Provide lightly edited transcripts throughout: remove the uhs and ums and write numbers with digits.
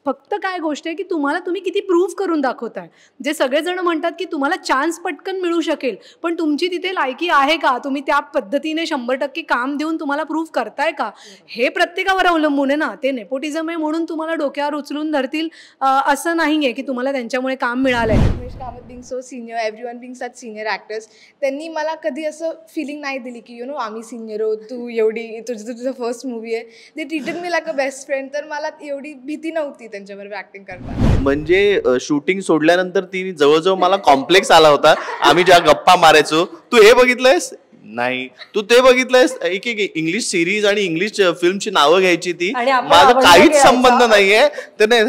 फक्त काय गोष्ट आहे की तुम्ही किती प्रूव्ह करून दाखवताय. जे सगळेजण म्हणतात की तुम्हाला चान्स पटकन मिळू शकेल, पण तुमची तिथे लायकी आहे का, तुम्ही त्या पद्धतीने 100% काम देऊन तुम्हाला प्रूव्ह करताय का, हे प्रत्येकावर अवलंबून आहे ना. ते नेपोटिझम आहे म्हणून तुम्हाला डोक्यावर उचलून धरतील असं नाही आहे की तुम्हाला त्यांच्यामुळे काम मिळालंय. Umesh Kamat being so senior, everyone being such senior actors, त्यांनी मला कधी असं फिलिंग नाही दिली की आम्ही सिनियर आहोत, तू एवढी तुझं फर्स्ट मूवी आहे. They treated me like a best friend. तर मला एवढी भीती नव्हती त्यांच्याबरोबर ॲक्टिंग करताना. म्हणजे शूटिंग सोडल्यानंतर ती जवळजवळ मला कॉम्प्लेक्स आला होता. आम्ही ज्या गप्पा मारायचो, तू हे बघितलंयस, नाही तू ते बघितलंयस, एक इंग्लिश सिरीज आणि इंग्लिश फिल्मची नावं घ्यायची, ती माझा काहीच संबंध नाहीये. त्याने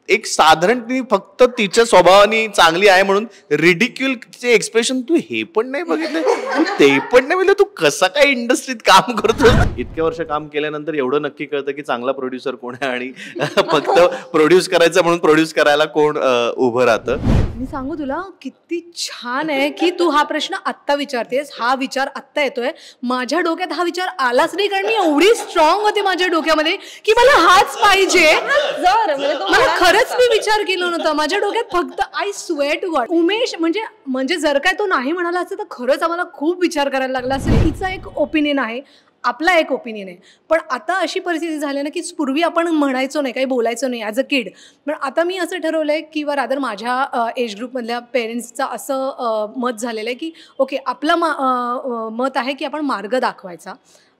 एक साधारण ती फक्त तिच्या स्वभावाने चांगली आहे म्हणून रिडिक्युलचे एक्सप्रेशन, तू हे पण नाही बघितलं, तू ते पण नाही बघितलं, तू कसा काय इंडस्ट्रीत काम करतो. इतक्या वर्ष काम केल्यानंतर एवढं नक्की कळतं की चांगला प्रोड्युसर कोण आहे आणि फक्त प्रोड्यूस करायचं म्हणून प्रोड्यूस करायला कोण उभं राहतं. मी सांगू तुला किती छान आहे की तू हा प्रश्न आत्ता विचारतेस. हा विचार आत्ता येतोय माझ्या डोक्यात. हा विचार आलाच नाही कारण मी एवढी स्ट्रॉंग होते माझ्या डोक्यामध्ये की मला हाच पाहिजे. मला खरंच मी विचार केला नव्हता माझ्या डोक्यात. फक्त I swear to God Umesh म्हणजे जर काय तो नाही म्हणाला असतं तर खरंच आम्हाला खूप विचार करायला लागला असेल. तिचा एक ओपिनियन आहे, आपला एक ओपिनियन आहे. पण आता अशी परिस्थिती झाली ना की पूर्वी आपण म्हणायचो नाही, काही बोलायचो नाही ॲज अ किड. पण आता मी असं ठरवलं आहे की रादर माझ्या एज ग्रुपमधल्या पेरेंट्सचं असं मत झालेलं आहे की ओके, आपलं मत आहे की आपण मार्ग दाखवायचा.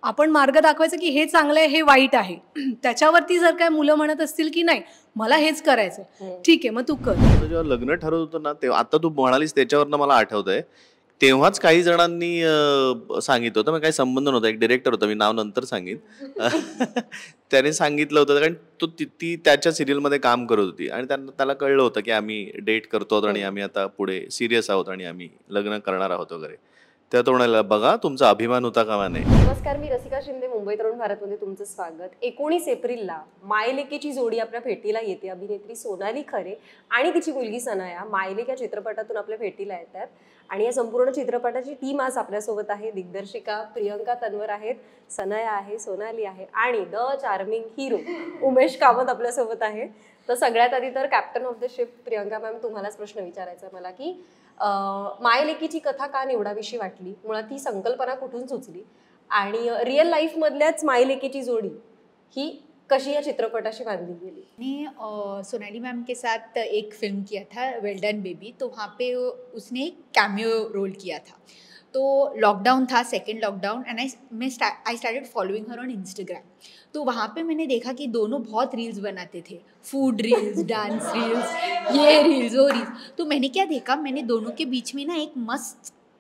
आपण मार्ग दाखवायचं की हे चांगलं आहे, हे वाईट आहे. त्याच्यावरती जर काय मुलं म्हणत असतील की नाही मला हेच करायचं, ठीक आहे मग तू कर. जेव्हा लग्न ठरवत होतं ना, तेव्हा आता तू म्हणालीस त्याच्यावरनं मला आठवतंय, तेव्हाच काही जणांनी सांगितलं होतं, मग काही संबंध नव्हता, एक डिरेक्टर होता, मी नाव नंतर सांगेन. त्याने सांगितलं होतं कारण तो ती त्याच्या सिरियलमध्ये काम करत होती आणि त्याला कळलं होतं की आम्ही डेट करतो आणि आम्ही आता पुढे सिरियस आहोत आणि आम्ही लग्न करणार आहोत वगैरे. त्या तो म्हणाला, बघा तुमचा अभिमान होता कामा नये. नमस्कार, मी रसिका शिंदे, मुंबई तरुण भारतमध्ये तुमचं स्वागत. 19 एप्रिलला मायलेकीची जोडी आपल्या भेटीला येते. अभिनेत्री सोनाली खरे आणि तिची मुलगी सनाया मायलेक या चित्रपटातून आपल्या भेटीला येतात आणि या संपूर्ण चित्रपटाची टीम आज आपल्यासोबत आहे. दिग्दर्शिका प्रियंका तन्वर आहेत, सनाया आहे, सोनाली आहे आणि the charming hero Umesh Kamat आपल्यासोबत आहे. तर सगळ्यात आधी तर captain of the ship Priyanka ma'am, तुम्हालाच प्रश्न विचारायचा मला की मायलेकीची कथा का निवडावीशी वाटली, मुळात ही संकल्पना कुठून सुचली आणि रिअल लाईफ मधल्याच मायलेकीची जोडी ही कशी या चित्रपटाशी बांधली गेली. ने सोनाली मैम के साथ एक फिल्म किया था वेल डन बेबी, तो वहाँ पे उसने एक कैमियो रोल किया था. तो लॉकडाउन था, second lockdown, and I started following her on Instagram. तो वहाँ पे मैंने देखा कि दोनों बहुत रील्स बनाते थे, फूड रील्स, डांस रील्स, ये रील्स वो रील्स. तो मैंने क्या देखा, मैंने दोनों के बीच में ना एक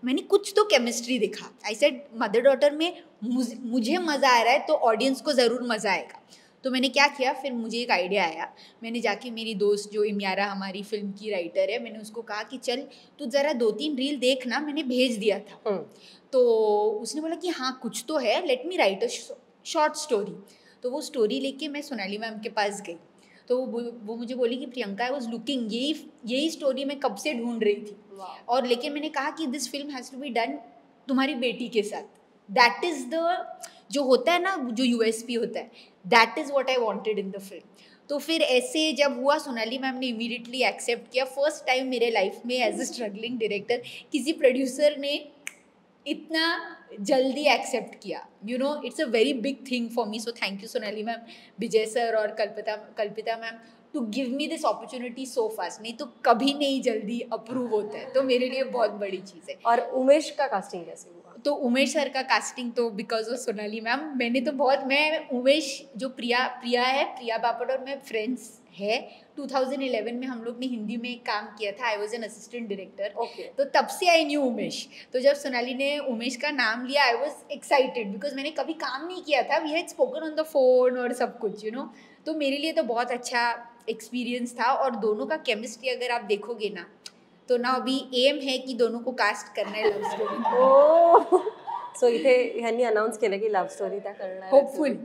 मैंने कुछ तो केमिस्ट्री देखा. आई सेड मदर डॉटर में मुझे मज़ा आ रहा है तो ऑडियंस को ज़रूर मज़ा आएगा. तो मैंने क्या किया, फिर मुझे एक आइडिया आया. मैंने जाके मेरी दोस्त जो इम्यारा हमारी फिल्म की राइटर है, मैंने उसको कहा कि चल तू ज़रा 2-3 रील देखना, मैंने भेज दिया था. तो उसने बोला कि हाँ कुछ तो है, let me right a short story. तो वो स्टोरी लेके मैं सोनाली मैम के पास गई. तो वो मुझे बोली कि प्रियंका, आई वॉज लुकिंग, यही स्टोरी मैं कब से ढूंढ रही थी. और लेकिन मैंने कहा कि this film has to be done तुम्हारी बेटी के साथ. दैट इज़ द जो होता है ना, जो USP होता है, that is what I wanted in the film. तो फिर ऐसे जब हुआ, सोनाली मैम ने इमीडिएटली एक्सेप्ट किया. फर्स्ट टाइम मेरे लाइफ में एज ए स्ट्रगलिंग डायरेक्टर किसी प्रोड्यूसर ने इतना जल्दी एक्सेप्ट किया. You know, it's a very big thing for me. So thank you Sonali ma'am, Vijay sir और Kalpita ma'am to give me this opportunity so fast. नहीं तो कभी नहीं जल्दी अप्रूव होता है, तो मेरे लिए बहुत बड़ी चीज़ है. और उमेश का कास्टिंग कैसे हुआ? तो उमेश सर का कास्टिंग तो बिकॉज ऑफ सोनाली मैम. मैं उमेश जो प्रिया बापट और मैं फ्रेंड्स है. 2011 में हम लोग ने हिंदी में काम किया था. I was an assistant director. तो तब से आई न्यू उमेश. तो जब सोनाली ने उमेश का नाम लिया, आई वॉज एक्साइटेड बिकॉज मैंने कभी काम नहीं किया था. We had spoken on the phone और सब कुछ, यू नो. तो मेरे लिए तो बहुत अच्छा एक्सपीरियंस था. और दोनों का केमिस्ट्री अगर आप देखोगे ना, तो ना अभी एम है की दोनों को कास्ट करना है लव स्टोरी. सो इथे ह्यांनी अनाउन्स केलं की लव्ह स्टोरी त्या करणार. होपफुल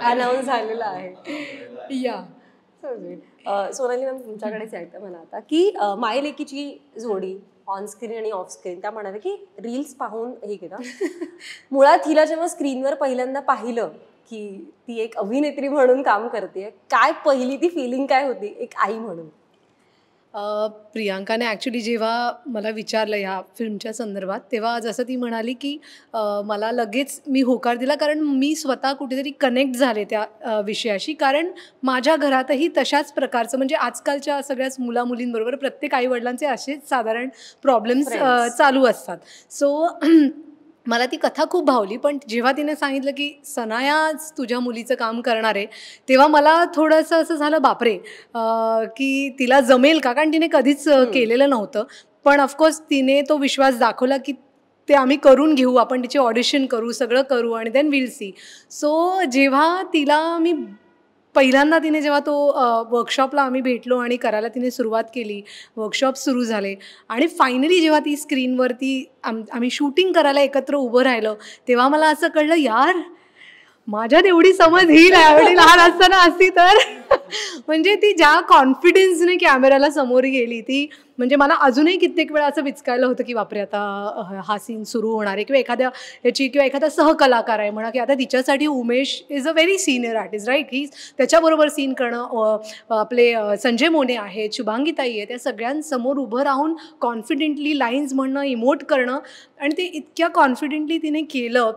अनाउन्स झालेला आहे. या सोनाली मॅम, तुमच्याकडेच यायचं मला आता की मायलेकीची जोडी ऑन स्क्रीन आणि ऑफ स्क्रीन, त्या म्हणाले की रील्स पाहून हे केलं. मुळात हिला जेव्हा स्क्रीनवर पहिल्यांदा पाहिलं की ती एक अभिनेत्री म्हणून काम करते, काय पहिली ती फिलिंग काय होती एक आई म्हणून? प्रियांकाने ॲक्च्युली जेव्हा मला विचारलं ह्या फिल्मच्या संदर्भात, तेव्हा जसं ती म्हणाली की मला लगेच मी होकार दिला, कारण मी स्वतः कुठेतरी कनेक्ट झाले त्या विषयाशी. कारण माझ्या घरातही तशाच प्रकारचं, म्हणजे आजकालच्या सगळ्याच मुलामुलींबरोबर प्रत्येक आईवडिलांचे असेच साधारण प्रॉब्लेम्स चालू असतात. सो मला ती कथा खूप भावली. पण जेव्हा तिने सांगितलं की सनायाच तुझ्या मुलीचं काम करणार आहे, तेव्हा मला थोडंसं असं झालं, बापरे, की तिला जमेल का, कारण तिने कधीच केलेलं नव्हतं. पण ऑफकोर्स तिने तो विश्वास दाखवला की ते आम्ही करून घेऊ, आपण तिची ऑडिशन करू, सगळं करू आणि देन विल सी. सो जेव्हा तिला मी पहिल्यांदा तिने जेव्हा तो वर्कशॉपला आम्ही भेटलो आणि करायला तिने सुरुवात केली, वर्कशॉप सुरू झाले आणि फायनली जेव्हा ती स्क्रीनवरती आम्ही शूटिंग करायला एकत्र उभं राहिलं, तेव्हा मला असं कळलं, यार माझ्यात एवढी समज ही नाही, एवढी लहान असताना असती तर. म्हणजे ती ज्या कॉन्फिडन्सने कॅमेऱ्याला समोर गेली, ती म्हणजे मला अजूनही कित्येक वेळा असं विचकायला होतं की बापरे, आता हा सीन सुरू होणार आहे, किंवा एखाद्या याची किंवा एखादा सहकलाकार आहे म्हणा, की आता तिच्यासाठी Umesh is a very senior artist, right. ही त्याच्याबरोबर सीन करणं, आपले संजय मोने आहेत, शुभांगीताई आहे, त्या सगळ्यांसमोर उभं राहून कॉन्फिडेंटली लाईन्स म्हणणं, इमोट करणं, आणि ते इतक्या कॉन्फिडेंटली तिने केलं.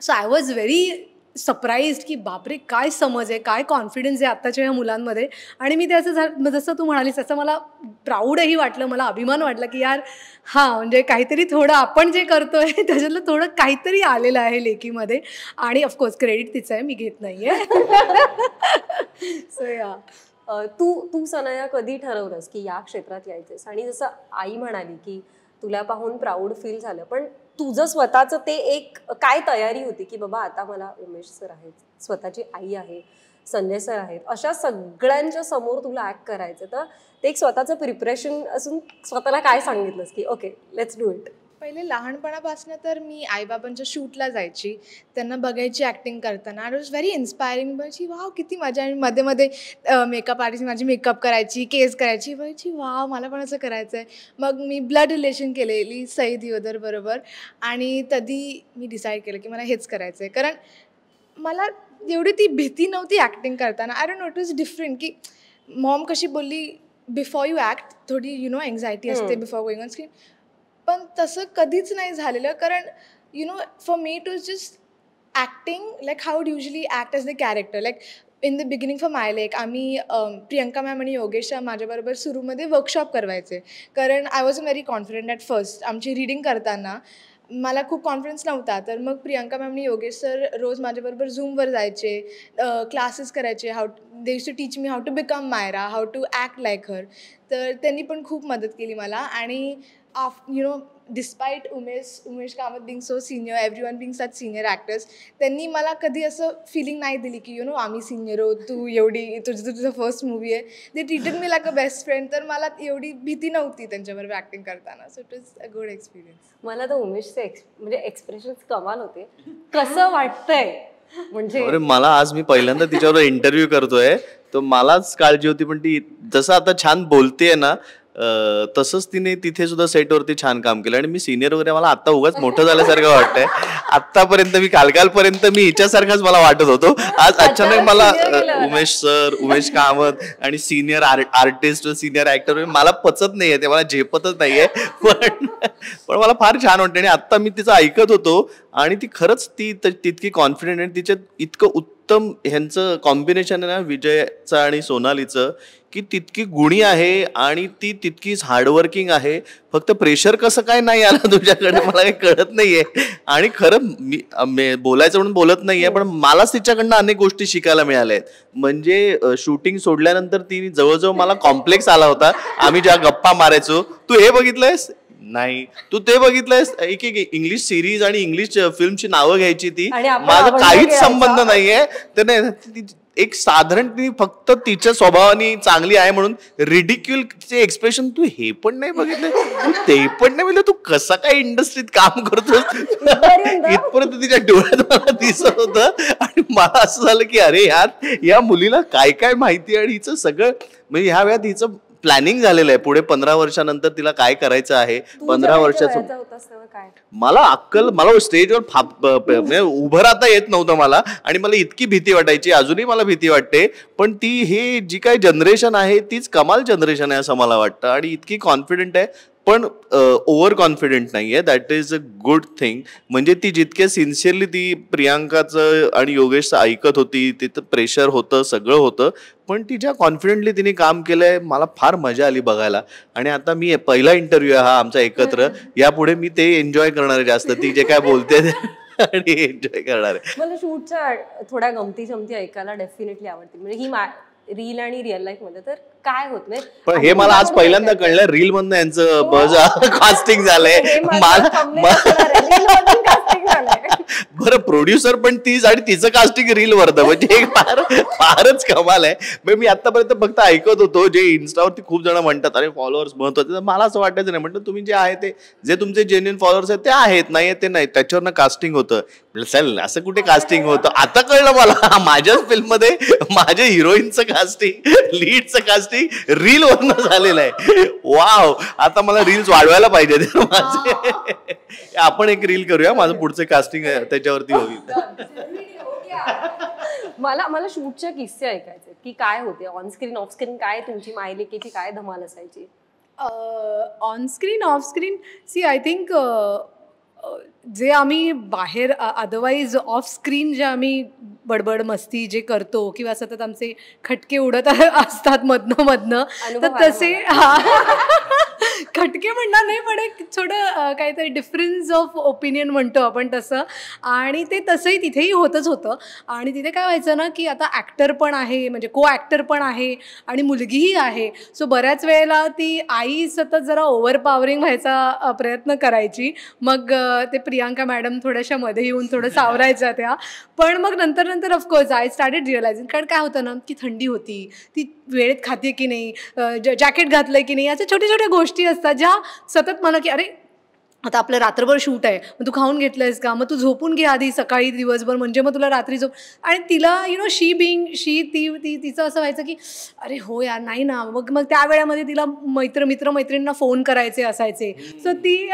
So I was very surprised की बापरे, काय समज आहे, काय कॉन्फिडन्स आहे आत्ताच्या ह्या मुलांमध्ये. आणि मी ते असं जसं तू म्हणालीस तसं मला प्राऊडही वाटलं, मला अभिमान वाटला की यार हां, म्हणजे काहीतरी थोडं आपण जे करतोय त्याच्यातलं थोडं काहीतरी आलेलं आहे लेकीमध्ये. आणि ऑफकोर्स क्रेडिट तिचं आहे, मी घेत नाही आहे. सो या तू सनाया कधी ठरवलंस की या क्षेत्रात यायचंस? आणि जसं आई म्हणाली की तुला पाहून प्राऊड फील झालं, पण तुझं स्वतःचं ते एक काय तयारी होती की बाबा आता मला उमेश सर आहेत, स्वतःची आई आहे, संजय सर आहेत, अशा सगळ्यांच्या समोर तुला ऍक्ट करायचं, तर ते एक स्वतःचं प्रिपरेशन असून स्वतःला काय सांगितलंस की ओके लेट्स डू इट? पहिले लहानपणापासून तर मी आईबाबांच्या शूटला जायची, त्यांना बघायची ॲक्टिंग करताना. आणि इट वॉज व्हेरी इन्स्पायरिंग. बघायची वाव किती मजा. आणि मध्ये मध्ये मेकअप आर्टिस्ट माझी मेकअप करायची, केस करायची, बघायची वाव मला पण असं करायचं आहे. मग मी ब्लड रिलेशन केलेली सईद दियोदर बरोबर, आणि तधी मी डिसाईड केलं की मला हेच करायचं आहे. कारण मला एवढी ती भीती नव्हती ॲक्टिंग करताना. I don't know, it was different. की मॉम कशी बोलली बिफोर यू ॲक्ट थोडी एन्झायटी असते बिफोर गोईंग ऑन स्क्रीन, पण तसं कधीच नाही झालेलं. कारण for me it was just acting like how would usually act as the character. Like in the beginning for my लेक आम्ही प्रियंका मॅम आणि योगेश माझ्याबरोबर सुरूमध्ये वर्कशॉप करवायचे. कारण I was very confident at first. आमची रीडिंग करताना मला खूप कॉन्फिडन्स नव्हता, तर मग प्रियंका मॅम आणि योगेश सर रोज माझ्याबरोबर झूमवर जायचे, क्लासेस करायचे. They used to teach me how to become Myra, how to act like her. तर त्यांनी पण खूप मदत केली मला. आणि despite Umesh Kamat being so senior, everyone being such senior actors, त्यांनी मला कधी असं फिलिंग नाही दिली की आम्ही सिनियर आहोत, तू एवढी तुझं फर्स्ट मूवी आहे. They treated me like a best friend. तर मला एवढी भीती नव्हती त्यांच्याबरोबर ॲक्टिंग करताना. So it was a good experience. मला तर उमेशचे म्हणजे एक्सप्रेशन्स कमाल होते. कसं वाटतंय म्हणजे? अरे मला आज मी पहिल्यांदा तिच्यावर इंटरव्ह्यू करतोय, तर मलाच काळजी होती, पण ती जसं आता छान बोलतेय ना, तसंच तिने तिथे सुद्धा सेटवरती छान काम केलं. आणि मी सिनियर वगैरे, मला आता उगाच मोठं झाल्यासारखं वाटतंय. आतापर्यंत मी कालपर्यंत मी हिच्यासारखाच मला वाटत होतो. आज अचानक मला उमेश सर, उमेश कामत आणि सिनियर आर्टिस्ट, सिनियर ऍक्टर मला पचत नाहीये, ते मला झेपतच नाहीये. पण मला फार छान वाटतं. आणि आता मी तिचं ऐकत होतो आणि ती खरंच ती तितकी कॉन्फिडेंट आणि तिच्यात इतकं उत्तम ह्यांचं कॉम्बिनेशन आहे ना, विजयचं आणि सोनालीचं, की तितकी गुणी आहे आणि ती तितकीच हार्डवर्किंग आहे. फक्त प्रेशर कसं काय नाही आलं तुझ्याकडे मला काही कळत नाहीये. आणि खरं मी बोलायचं म्हणून बोलत नाहीये, पण मलाच तिच्याकडनं अनेक गोष्टी शिकायला मिळाल्या आहेत. म्हणजे शूटिंग सोडल्यानंतर ती जवळजवळ मला कॉम्प्लेक्स आला होता. आम्ही ज्या गप्पा मारायचो, तू हे बघितलंयस, नाही तू ते बघितलंयस, एक इंग्लिश सिरीज आणि इंग्लिश फिल्मची नावं घ्यायची, ती माझा काहीच संबंध नाहीये. तर नाही, एक साधारण ती फक्त तिच्या स्वभावाने चांगली आहे म्हणून रिडिक्युलचे एक्सप्रेशन, तू हे पण नाही बघितलं, तू ते पण नाही बघितलं, तू कसं काय इंडस्ट्रीत काम करतोस, इथपर्यंत तिच्या डोळ्यात मला दिसत होतं. आणि मला असं झालं की अरे यार, या मुलीला काय काय माहिती. आणि हिचं सगळं म्हणजे ह्या वेळात हिचं प्लॅनिंग झालेलं आहे पुढे 15 वर्षानंतर तिला काय करायचं आहे. 15 वर्षाचं काय मला अक्कल, मला स्टेजवर म्हणजे उभं राहता येत नव्हतं मला, आणि मला इतकी भीती वाटायची, अजूनही मला भीती वाटते. पण ती हे जी काही जनरेशन आहे तीच कमाल जनरेशन आहे असं मला वाटतं, आणि इतकी कॉन्फिडंट आहे, पण ओव्हर कॉन्फिडंट नाहीये. That is a good thing. म्हणजे ती जितके सिन्सिअरली ती प्रियांकाचं आणि योगेशचं ऐकत होती, तिथं प्रेशर होतं, सगळं होतं, पण ती ज्या कॉन्फिडेंटली तिने काम केलंय मला फार मजा आली बघायला. आणि आता मी पहिला इंटरव्ह्यू आहे हा आमचा एकत्र, यापुढे मी ते एन्जॉय करणार आहे जास्त, ती जे काय बोलते आणि एन्जॉय करणार आहे. मला शूटच्या थोड्या गमती जमती ऐकायला डेफिनेटली आवडतील. म्हणजे ही रील आणि रिअल लाईफ मध्ये तर काय होत नाही. पण हे मला आज पहिल्यांदा कळलं, रील मधनं यांचं कास्टिंग झालंय. बरं, प्रोड्युसर पण तीच आणि तिचं कास्टिंग रील वरतं, म्हणजे फारच कमाल आहे. म्हणजे मी आतापर्यंत फक्त ऐकत होतो, जे इन्स्टावरती खूप जण म्हणतात अरे फॉलोअर्स महत्वाचे, मला असं वाटायचं नाही. म्हटलं तुम्ही जे आहे ते, जे तुमचे जेन्युइन फॉलोअर्स आहेत ते आहेत, नाही ते नाही, त्याच्यावरनं कास्टिंग होतं. चल असं कुठे कास्टिंग होतं, आता कळलं मला. माझ्याच फिल्म मध्ये माझ्या हिरोईनचं कास्टिंग, लीडचं कास्टिंग रील वरनं झालेलं आहे. वाव, आता मला रील्स वाढवायला पाहिजे माझे. आपण एक रील करूया, माझं पुढचं कास्टिंग त्याच्यावरती होईल. मला शूटच्या किस्से ऐकायचे की काय होते ऑन स्क्रीन ऑफ स्क्रीन, काय तुमची मायलेकीची काय धमाल असायची. ऑन स्क्रीन ऑफ स्क्रीन सी आय थिंक जे आम्ही बाहेर अदरवाईज ऑफ स्क्रीन जे आम्ही बडबड मस्ती जे करतो किंवा सतत आमचे खटके उडत असतात मधनं तर तसे खटके म्हणणार नाही, पण एक थोडं काहीतरी डिफरन्स ऑफ ओपिनियन म्हणतो आपण तसं, आणि ते तसंही तिथेही होतच होतं. आणि तिथे काय व्हायचं ना की आता ॲक्टर पण आहे, म्हणजे को ॲक्टर पण आहे आणि मुलगीही आहे. सो बऱ्याच वेळेला ती आई सतत जरा ओव्हर पॉवरिंग व्हायचा प्रयत्न करायची. मग ते प्रियांका मॅडम थोड्याशा मध्ये येऊन थोडं सावरायच्या त्या. पण मग नंतर ऑफकोर्स आय स्टार्टेड रिअलायझिंग, कारण काय होतं ना की थंडी होती, ती वेळेत खाते की नाही, जॅकेट घातलं की नाही, अशा छोट्या छोट्या गोष्टी असतात ज्या सतत मला की अरे आता आपलं रात्रभर शूट आहे, मग तू खाऊन घेतलंयस का, मग तू झोपून घे आधी सकाळी दिवसभर, म्हणजे मग तुला रात्री झोप. आणि तिला शी तिचं असं व्हायचं की अरे हो यार नाही ना. मग त्या वेळामध्ये तिला मित्रमैत्रिणींना फोन करायचे असायचे. सो ती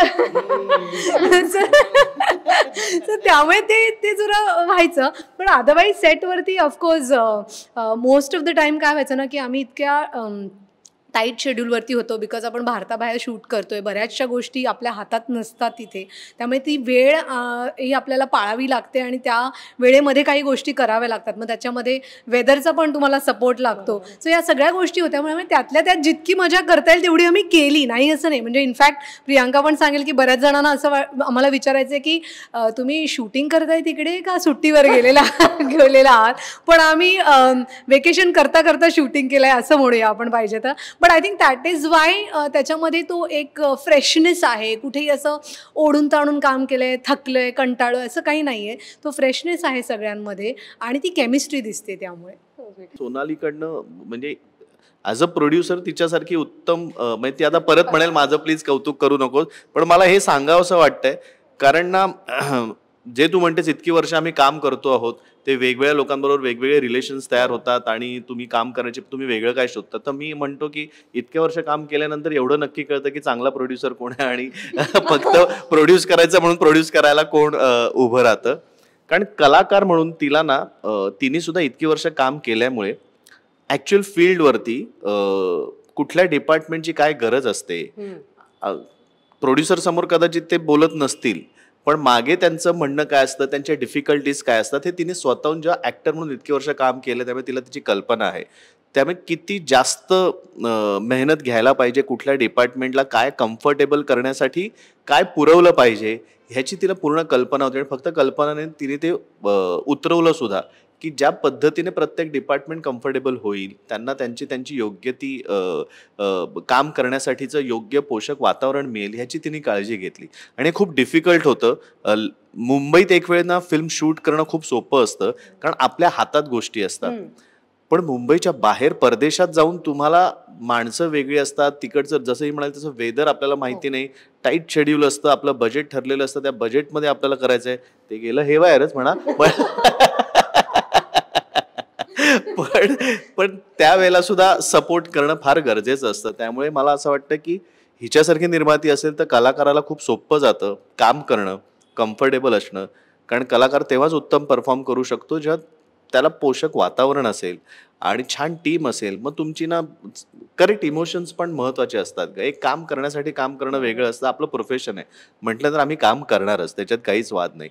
सो त्यामुळे ते जरा व्हायचं. पण अदरवाईज सेटवरती of course most of the time काय व्हायचं ना की आम्ही इतक्या टाईट शेड्यूलवरती होतो, बिकॉज आपण भारताबाहेर शूट करतोय, बऱ्याचशा गोष्टी आपल्या हातात नसतात तिथे, त्यामुळे ती वेळ ही आपल्याला पाळावी लागते आणि त्या वेळेमध्ये काही गोष्टी कराव्या लागतात. मग त्याच्यामध्ये वेदरचा पण तुम्हाला सपोर्ट लागतो. सो या सगळ्या गोष्टी होत्या, त्यामुळे त्यातल्या त्यात जितकी मजा करता येईल तेवढी आम्ही केली, नाही असं नाही. म्हणजे इनफॅक्ट प्रियांका पण सांगेल की बऱ्याच जणांना असं आम्हाला विचारायचं की तुम्ही शूटिंग करताय तिकडे का सुट्टीवर गेलेला आहात, पण आम्ही वेकेशन करता करता शूटिंग केलं आहे असं म्हणूया आपण पाहिजे तर. But I think that is why त्याच्यामध्ये तो एक फ्रेशनेस आहे. कुठेही असं ओढून ताणून काम केलं आहे, थकलं आहे, कंटाळो असं काही नाही आहे. तो फ्रेशनेस आहे सगळ्यांमध्ये आणि ती केमिस्ट्री दिसते. त्यामुळे सोनालीकडनं म्हणजे ॲज अ प्रोड्युसर तिच्यासारखी उत्तम, म्हणजे ती आता परत म्हणेल माझं प्लीज कौतुक करू नकोस, पण मला हे सांगावं असं वाटतंय, कारण ना जे तू म्हणतेस इतकी वर्ष आम्ही काम करतो आहोत, ते वेगवेगळ्या लोकांबरोबर वेगवेगळे रिलेशन्स तयार होतात आणि तुम्ही काम करायचे तुम्ही वेगळं काय शोधता. तर मी म्हणतो की इतक्या वर्ष काम केल्यानंतर एवढं नक्की कळतं की चांगला प्रोड्युसर कोण आहे आणि फक्त प्रोड्यूस करायचं म्हणून प्रोड्यूस करायला कोण उभं राहतं. कारण कलाकार म्हणून तिला ना तिने सुद्धा इतकी वर्ष काम केल्यामुळे ॲक्च्युअल फील्डवरती कुठल्या डिपार्टमेंटची काय गरज असते, प्रोड्युसर समोर कदाचित ते बोलत नसतील, पण मागे त्यांचं म्हणणं काय असतं, त्यांच्या डिफिकल्टीज काय असतात, हे तिने स्वतःहून जेव्हा ॲक्टर म्हणून इतकी वर्ष काम केलं त्यामुळे तिला त्याची कल्पना आहे. त्यामुळे किती जास्त मेहनत घ्यायला पाहिजे, कुठल्या डिपार्टमेंटला काय कम्फर्टेबल करण्यासाठी काय पुरवलं पाहिजे ह्याची तिला पूर्ण कल्पना होती. आणि फक्त कल्पनाने तिने ते उतरवलं सुद्धा की ज्या पद्धतीने प्रत्येक डिपार्टमेंट कम्फर्टेबल होईल, त्यांना त्यांची योग्य ती काम करण्यासाठीचं योग्य पोषक वातावरण मिळेल ह्याची तिने काळजी घेतली. आणि खूप डिफिकल्ट होतं. मुंबईत एक वेळ ना फिल्म शूट करणं खूप सोपं असतं कारण आपल्या हातात गोष्टी असतात, पण मुंबईच्या बाहेर परदेशात जाऊन तुम्हाला माणसं वेगळी असतात, तिकडचं जसंही म्हणाल तसं वेदर आपल्याला माहिती नाही, टाईट शेड्यूल असतं, आपलं बजेट ठरलेलं असतं, त्या बजेटमध्ये आपल्याला करायचं आहे. ते गेलं हे वायरच म्हणा, पण पण त्यावेळेला सुद्धा सपोर्ट करणं फार गरजेचं असतं. त्यामुळे मला असं वाटतं की हिच्यासारखी निर्माती असेल तर कलाकाराला खूप सोपं जातं काम करणं, कम्फर्टेबल असणं. कारण कलाकार तेव्हाच उत्तम परफॉर्म करू शकतो जेव्हा त्याला पोषक वातावरण असेल आणि छान टीम असेल. मग तुमची ना करेक्ट इमोशन्स पण महत्वाचे असतात. एक काम करण्यासाठी काम करणं वेगळं असतं. आपलं प्रोफेशन आहे म्हटलं तर आम्ही काम करणारच, त्याच्यात काहीच वाद नाही.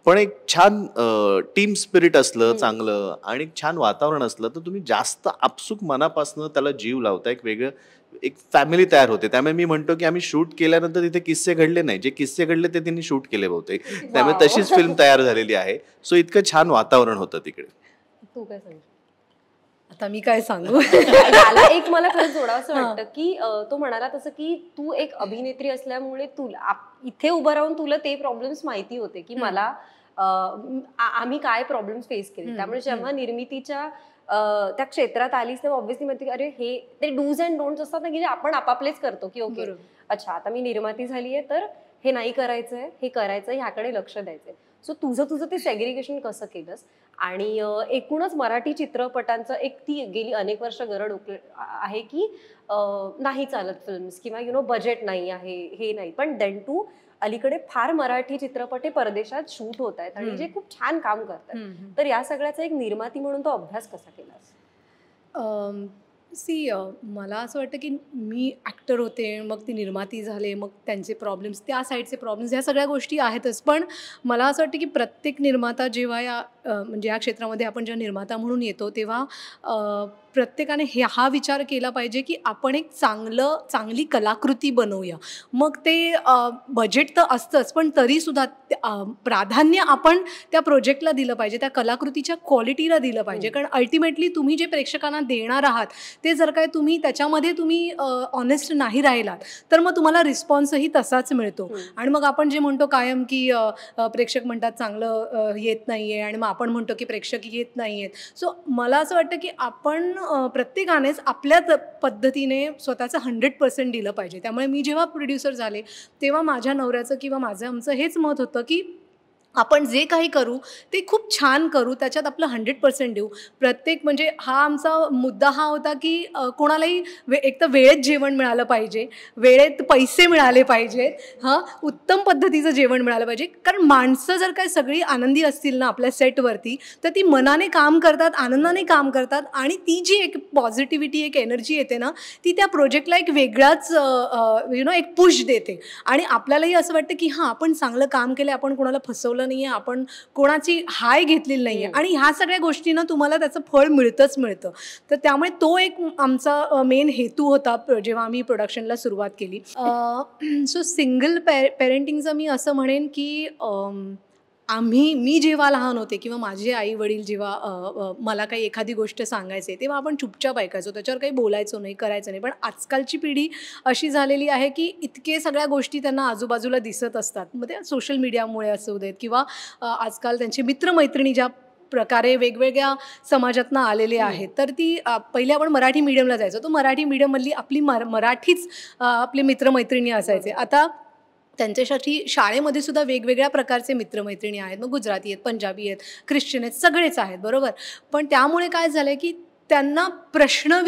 पण एक छान टीम स्पिरिट असलं चांगलं आणि छान वातावरण असलं तर तुम्ही जास्त आपसूक मनापासून त्याला जीव लावता. एक वेगळं एक फॅमिली तयार होते. त्यामुळे मी म्हणतो की आम्ही शूट केल्यानंतर तिथे किस्से घडले नाही, जे किस्से घडले ते त्यांनी शूट केले बहुतेक. त्यामुळे तशीच फिल्म तयार झालेली आहे. सो इतकं छान वातावरण होतं तिकडे. तू काय सांग? आता मी काय सांगू? मला एक मला खरंच जोडावंसं वाटतं की तो म्हणाला तसं की तू एक अभिनेत्री असल्यामुळे तुला इथे उभं राहून तुला ते प्रॉब्लेम्स माहिती होते की मला आम्ही काय प्रॉब्लेम्स फेस केले. त्यामुळे जेव्हा निर्मितीच्या त्या क्षेत्रात आलीस तेव्हा ऑब्व्हियसली माहिती अरे हे ते डूज अँड डोंट्स असतात ना की आपण आपापलेच करतो की ओके अच्छा आता मी निर्माती झालीये तर हे नाही करायचंय, हे करायचंय, ह्याकडे लक्ष द्यायचंय. सो तुझं ते सेग्रिगेशन कसं केलंस? आणि एकूणच मराठी चित्रपटांचं एक ती गेली अनेक वर्ष गरड आहे की नाही चालत फिल्म्स किंवा बजेट नाही आहे, हे नाही. पण देन टू अलीकडे फार मराठी चित्रपट परदेशात शूट होत आहेत आणि जे खूप छान काम करतात. तर या सगळ्याचा एक निर्माती म्हणून तो अभ्यास कसा केलास? मला असं वाटतं की मी ॲक्टर होते, मग ती निर्माती झाले, मग त्यांचे प्रॉब्लेम्स, त्या साईडचे प्रॉब्लेम्स, ह्या सगळ्या गोष्टी आहेतच. पण मला असं वाटतं की प्रत्येक निर्माता जेव्हा म्हणजे या क्षेत्रामध्ये आपण जेव्हा निर्माता म्हणून येतो तेव्हा प्रत्येकाने हा विचार केला पाहिजे की आपण एक चांगली कलाकृती बनवूया. मग ते बजेट तर असतंच, पण तरीसुद्धा प्राधान्य आपण त्या प्रोजेक्टला दिलं पाहिजे, त्या कलाकृतीच्या क्वालिटीला दिलं पाहिजे. कारण अल्टिमेटली तुम्ही जे प्रेक्षकांना देणार आहात ते जर काय त्याच्यामध्ये तुम्ही ऑनेस्ट नाही राहिलात तर मग तुम्हाला रिस्पॉन्सही तसाच मिळतो. आणि मग आपण जे म्हणतो कायम की प्रेक्षक म्हणतात चांगलं येत नाही आहे आणि मग आपण म्हणतो की प्रेक्षक येत नाही आहेत. सो मला असं वाटतं की आपण प्रत्येकानेच आपल्या पद्धतीने स्वतःचं 100% दिलं पाहिजे. त्यामुळे मी जेव्हा प्रोड्युसर झाले तेव्हा माझ्या नवऱ्याचं किंवा आमचं हेच मत होतं की आपण जे काही करू ते खूप छान करू, त्याच्यात आपलं 100% देऊ. म्हणजे हा आमचा मुद्दा हा होता की कोणालाही एक तर वेळेत जेवण मिळालं पाहिजे, वेळेत पैसे मिळाले पाहिजेत, उत्तम पद्धतीचं जेवण मिळालं पाहिजे. कारण माणसं जर काय सगळी आनंदी असतील ना आपल्या सेटवरती तर ती मनाने काम करतात, आनंदाने काम करतात आणि ती जी एक पॉझिटिव्हिटी, एक एनर्जी येते ना ती त्या प्रोजेक्टला एक वेगळाच एक पुश देते. आणि आपल्यालाही असं वाटतं की आपण चांगलं काम केलं, आपण कोणाला फसवलं नाहीये, आपण कोणाची हाय घेतलेली नाहीये आणि ह्या सगळ्या गोष्टींना तुम्हाला त्याचं फळ मिळतं. तर त्यामुळे तो एक आमचा मेन हेतू होता जेव्हा आम्ही प्रोडक्शनला सुरुवात केली. सो सिंगल पेरेंटिंगचं मी असं म्हणेन की मी जेव्हा लहान होते किंवा माझे आई वडील जेव्हा मला काही एखादी गोष्ट सांगायचे तेव्हा आपण चुपचाप ऐकायचो, त्याच्यावर काही बोलायचो नाही, करायचं नाही. पण आजकालची पिढी अशी झालेली आहे की इतके सगळ्या गोष्टी त्यांना आजूबाजूला दिसत असतात. मग ते सोशल मीडियामुळे असू देत किंवा आजकाल त्यांचे मित्रमैत्रिणी ज्या प्रकारे वेगवेगळ्या समाजातनं आलेले आहेत तर ती पहिले आपण मराठी मीडियमला जायचो, तो मराठी मीडियममधली आपली मराठीच आपले मित्रमैत्रिणी असायचे. आता त्यांच्यासाठी शाळेमध्ये सुद्धा वेगवेगळ्या प्रकारचे मित्रमैत्रिणी आहेत. मग गुजराती आहेत, पंजाबी आहेत, ख्रिश्चन आहेत, सगळेच आहेत, बरोबर. पण त्यामुळे काय झालं की त्यांना प्रश्न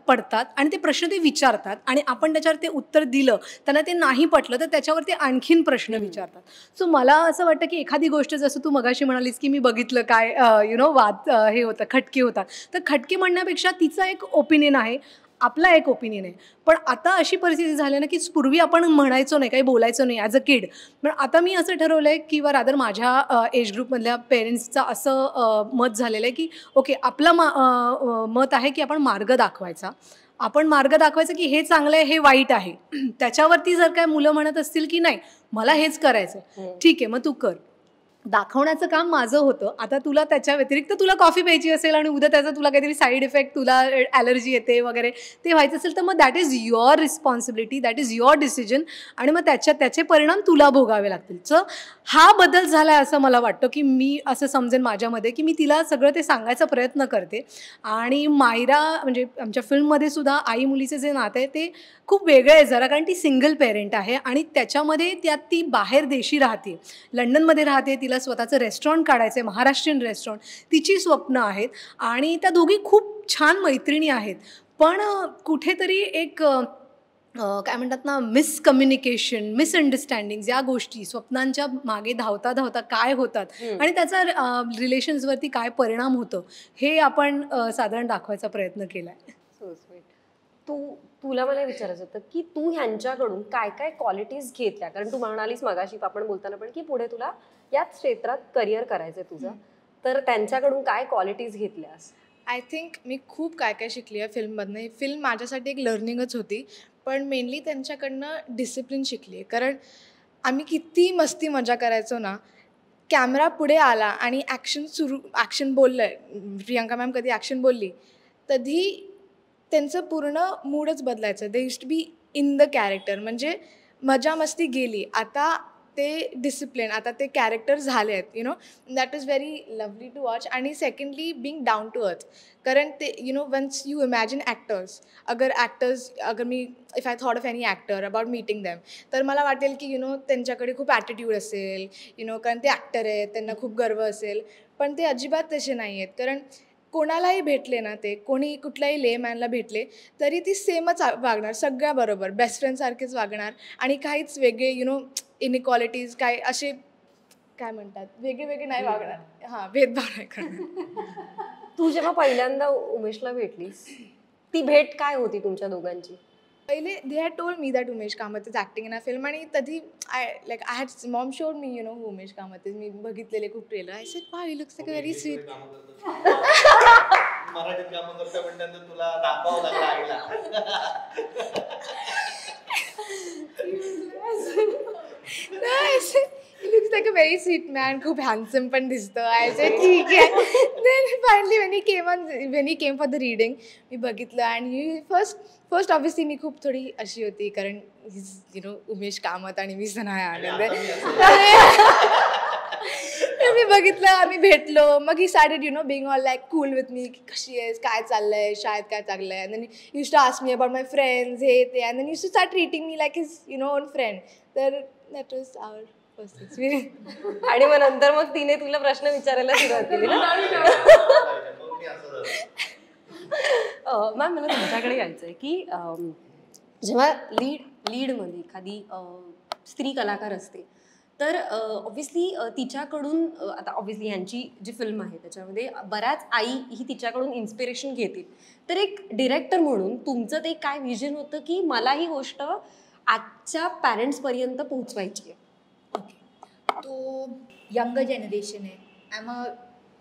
पडतात आणि ते प्रश्न ते विचारतात आणि आपण त्याच्यावर ते उत्तर दिलं, त्यांना ते नाही पटलं तर त्याच्यावर ते आणखीन प्रश्न विचारतात. सो मला असं वाटतं की एखादी गोष्ट जसं तू मगाशी म्हणालीस की मी बघितलं काय वाद हे होतं, खटके होतात, तर खटके म्हणण्यापेक्षा तिचा एक ओपिनियन आहे, आपला एक ओपिनियन आहे. पण आता अशी परिस्थिती झाली ना की पूर्वी आपण म्हणायचो नाही, काही बोलायचो नाही ॲज अ किड. पण आता मी असं ठरवलं आहे किंवा रादर माझ्या एज ग्रुपमधल्या पेरेंट्सचं असं मत झालेलं आहे की ओके आपलं मत आहे की आपण मार्ग दाखवायचा की हे चांगलं आहे, हे वाईट आहे. त्याच्यावरती जर काय मुलं म्हणत असतील की नाही मला हेच करायचं, ठीक आहे मग तू कर. दाखवण्याचं काम माझं होतं. आता तुला त्याच्या व्यतिरिक्त तुला कॉफी प्यायची असेल आणि उद्या त्याचा तुला काहीतरी साईड इफेक्ट, तुला ॲलर्जी येते वगैरे ते व्हायचं असेल तर मग that is your responsibility, that is your decision आणि मग त्याचे परिणाम तुला भोगावे लागतील. सो हा बदल झाला आहे असं मला वाटतं की मी असं समजेन माझ्यामध्ये की मी तिला सगळं ते सांगायचा प्रयत्न करते. आणि मायरा म्हणजे आमच्या फिल्ममध्ये सुद्धा आई मुलीचे जे नाते आहे ते खूप वेगळं आहे जरा, कारण ती सिंगल पेरेंट आहे आणि त्याच्यामध्ये ती बाहेर देशी राहते, लंडनमध्ये राहते, तिला तिला स्वतःचं रेस्टॉरंट काढायचं आहे, महाराष्ट्रीयन रेस्टॉरंट, तिची स्वप्न आहेत आणि त्या दोघी खूप छान मैत्रिणी आहेत. पण कुठेतरी एक काय म्हणतात ना, मिसकम्युनिकेशन, मिसअंडरस्टँडिंग, या गोष्टी स्वप्नांच्या मागे धावता धावता काय होतात आणि त्याचा रिलेशन्सवरती काय परिणाम होतो हे आपण साधारण दाखवायचा प्रयत्न केला आहे. तुला मला विचारायचं होतं की तू ह्यांच्याकडून काय काय क्वालिटीज घेतल्या, कारण तू म्हणालीस मगाशी आपण बोलताना पण की पुढे तुला याच क्षेत्रात करिअर करायचंय तुझं, तर त्यांच्याकडून काय क्वालिटीज घेतल्यास? आय थिंक मी खूप काय काय शिकली आहे फिल्ममधनं. ही फिल्म माझ्यासाठी एक लर्निंगच होती, पण मेनली त्यांच्याकडनं डिसिप्लिन शिकली आहे. कारण आम्ही किती मस्ती मजा करायचो ना, कॅमेरा पुढे आला आणि ॲक्शन बोललं आहे, प्रियांका मॅम कधी ॲक्शन बोलली तधी त्यांचं पूर्ण मूडच बदलायचं. They used to be in the character. म्हणजे मजा मस्ती गेली, आता ते डिसिप्लिन, आता ते कॅरेक्टर झाले आहेत. You know, that is very lovely to watch. आणि secondly being down to earth. कारण ते you know, once you imagine actors, अगर मी if I thought of any actor about meeting them, तर मला वाटेल की यू नो त्यांच्याकडे खूप ॲटिट्यूड असेल, यू नो, कारण ते ॲक्टर आहेत, त्यांना खूप गर्व असेल. पण ते अजिबात तसे नाही आहेत. कारण कोणालाही भेटले ना, ते कोणी कुठल्याही लेमॅनला भेटले तरी ती सेमच वागणार, सगळ्याबरोबर बेस्ट फ्रेंडसारखेच वागणार आणि काहीच वेगळे यू नो इनइक्वालिटीज काय असे काय म्हणतात वेगळे नाही वागणार. हां, भेदभाव नाही करणार. तू जेव्हा पहिल्यांदा उमेशला भेटलीस, ती भेट काय होती तुमच्या दोघांची? पहिले they had told me that Umesh Kamat is acting in a film. आणि तधी I had mom showed me you know Umesh Kamat is. मी बघितलेले खूप trailer. I said wow, he looks like a very sweet. मराठीत कामं करतोय म्हणल्यानंतर तुला दाखवावं लागलं आईला. He looks like a very sweet man, खूप हँडसम पण दिसतं. आय सेड ठीक आहे. Then finally when he came for the reading, मी बघितलं आणि फर्स्ट ऑब्व्हियसली मी खूप थोडी अशी होती, कारण यू नो उमेश कामत आणि मी सनाया आनंद. मी बघितलं, आम्ही भेटलो, मग he started you know being all like cool with me, की कशी आहेस, काय चाललंय, शाळेत काय चाललंय. And then used to ask me about my friends, हे ते. And then used to start treating me like his you know own friend. तर that was our first experience. आणि मग नंतर मग तिने तुला प्रश्न विचारायला सुरुवात केली ना? मॅम, मला तुमच्याकडे यायचं आहे की जेव्हा लीडमध्ये एखादी स्त्री कलाकार असते, तर ऑब्व्हियसली तिच्याकडून आता ऑब्व्हियसली ह्यांची जी फिल्म आहे त्याच्यामध्ये बऱ्याच आई ही तिच्याकडून इन्स्पिरेशन घेतील. तर एक डिरेक्टर म्हणून तुमचं ते काय विजन होतं की मला ही गोष्ट आजच्या पॅरेंट्सपर्यंत पोहोचवायची आहे? तो यंगर जनरेशन है. I am a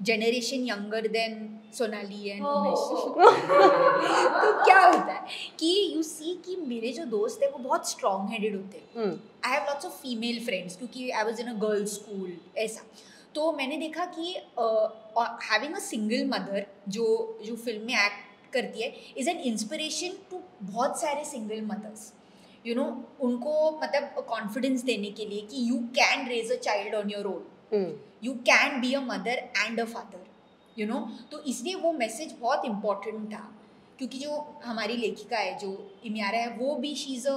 generation younger than Sonali end Umesh. तो क्या होता है कि यू सी कि मेरे जो दोस्त हैं वो बहुत स्ट्रॉन्ग हेडेड होते हैं. I have lots of female friends, क्योंकि I was in a girls school ऐसा. तो मैंने देखा कि हैविंग अ सिंगल मदर जो फिल्म में एक्ट करती है इज़ एन इंस्पिरेशन टू बहुत सारे सिंगल मदर्स. यू नो, उनको मतलब कॉन्फिडेंस देने के लिए कि you can raise a child on your own, you can be a mother and a father. You know, तो इसलिए वो मैसेज बहुत इम्पॉर्टेंट था. क्योंकि जो हमारी लेखिका है, जो इमियारा है, वो भी she is a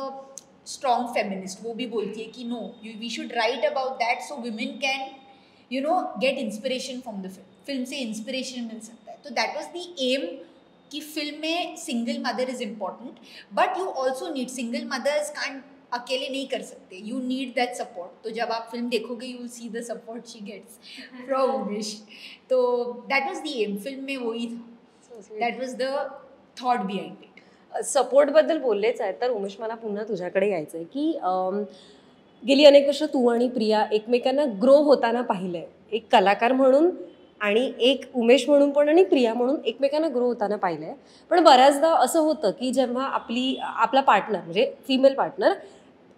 strong feminist. वो भी बोलती है कि no, we should write about that so women can you know get inspiration from the film से इंस्पिरेशन मिल सकता है. तो दैट वॉज द एम कि फिल्म में single mother is important, but you also need, single mothers can't अकेले नहीं कर सकते, यू नीड दैट सपोर्ट. तो जब आप फिल्म देखोगे you will see the support she gets from Umesh. तो दैट वाज द एम, फिल्म में वही था, दैट वाज द थॉट बिहाइंड इट. सपोर्टबद्दल बोललेच आहे, तर उमेश मला पुन्हा तुझ्याकडे यायचं आहे की गेली अनेक वर्ष तू आणि प्रिया एकमेकांना ग्रो होताना पाहिलं आहे, एक कलाकार म्हणून आणि एक उमेश म्हणून पण आणि प्रिया म्हणून एकमेकांना ग्रो होताना पाहिलं आहे. पण बऱ्याचदा असं होतं की जेव्हा आपला पार्टनर म्हणजे फिमेल पार्टनर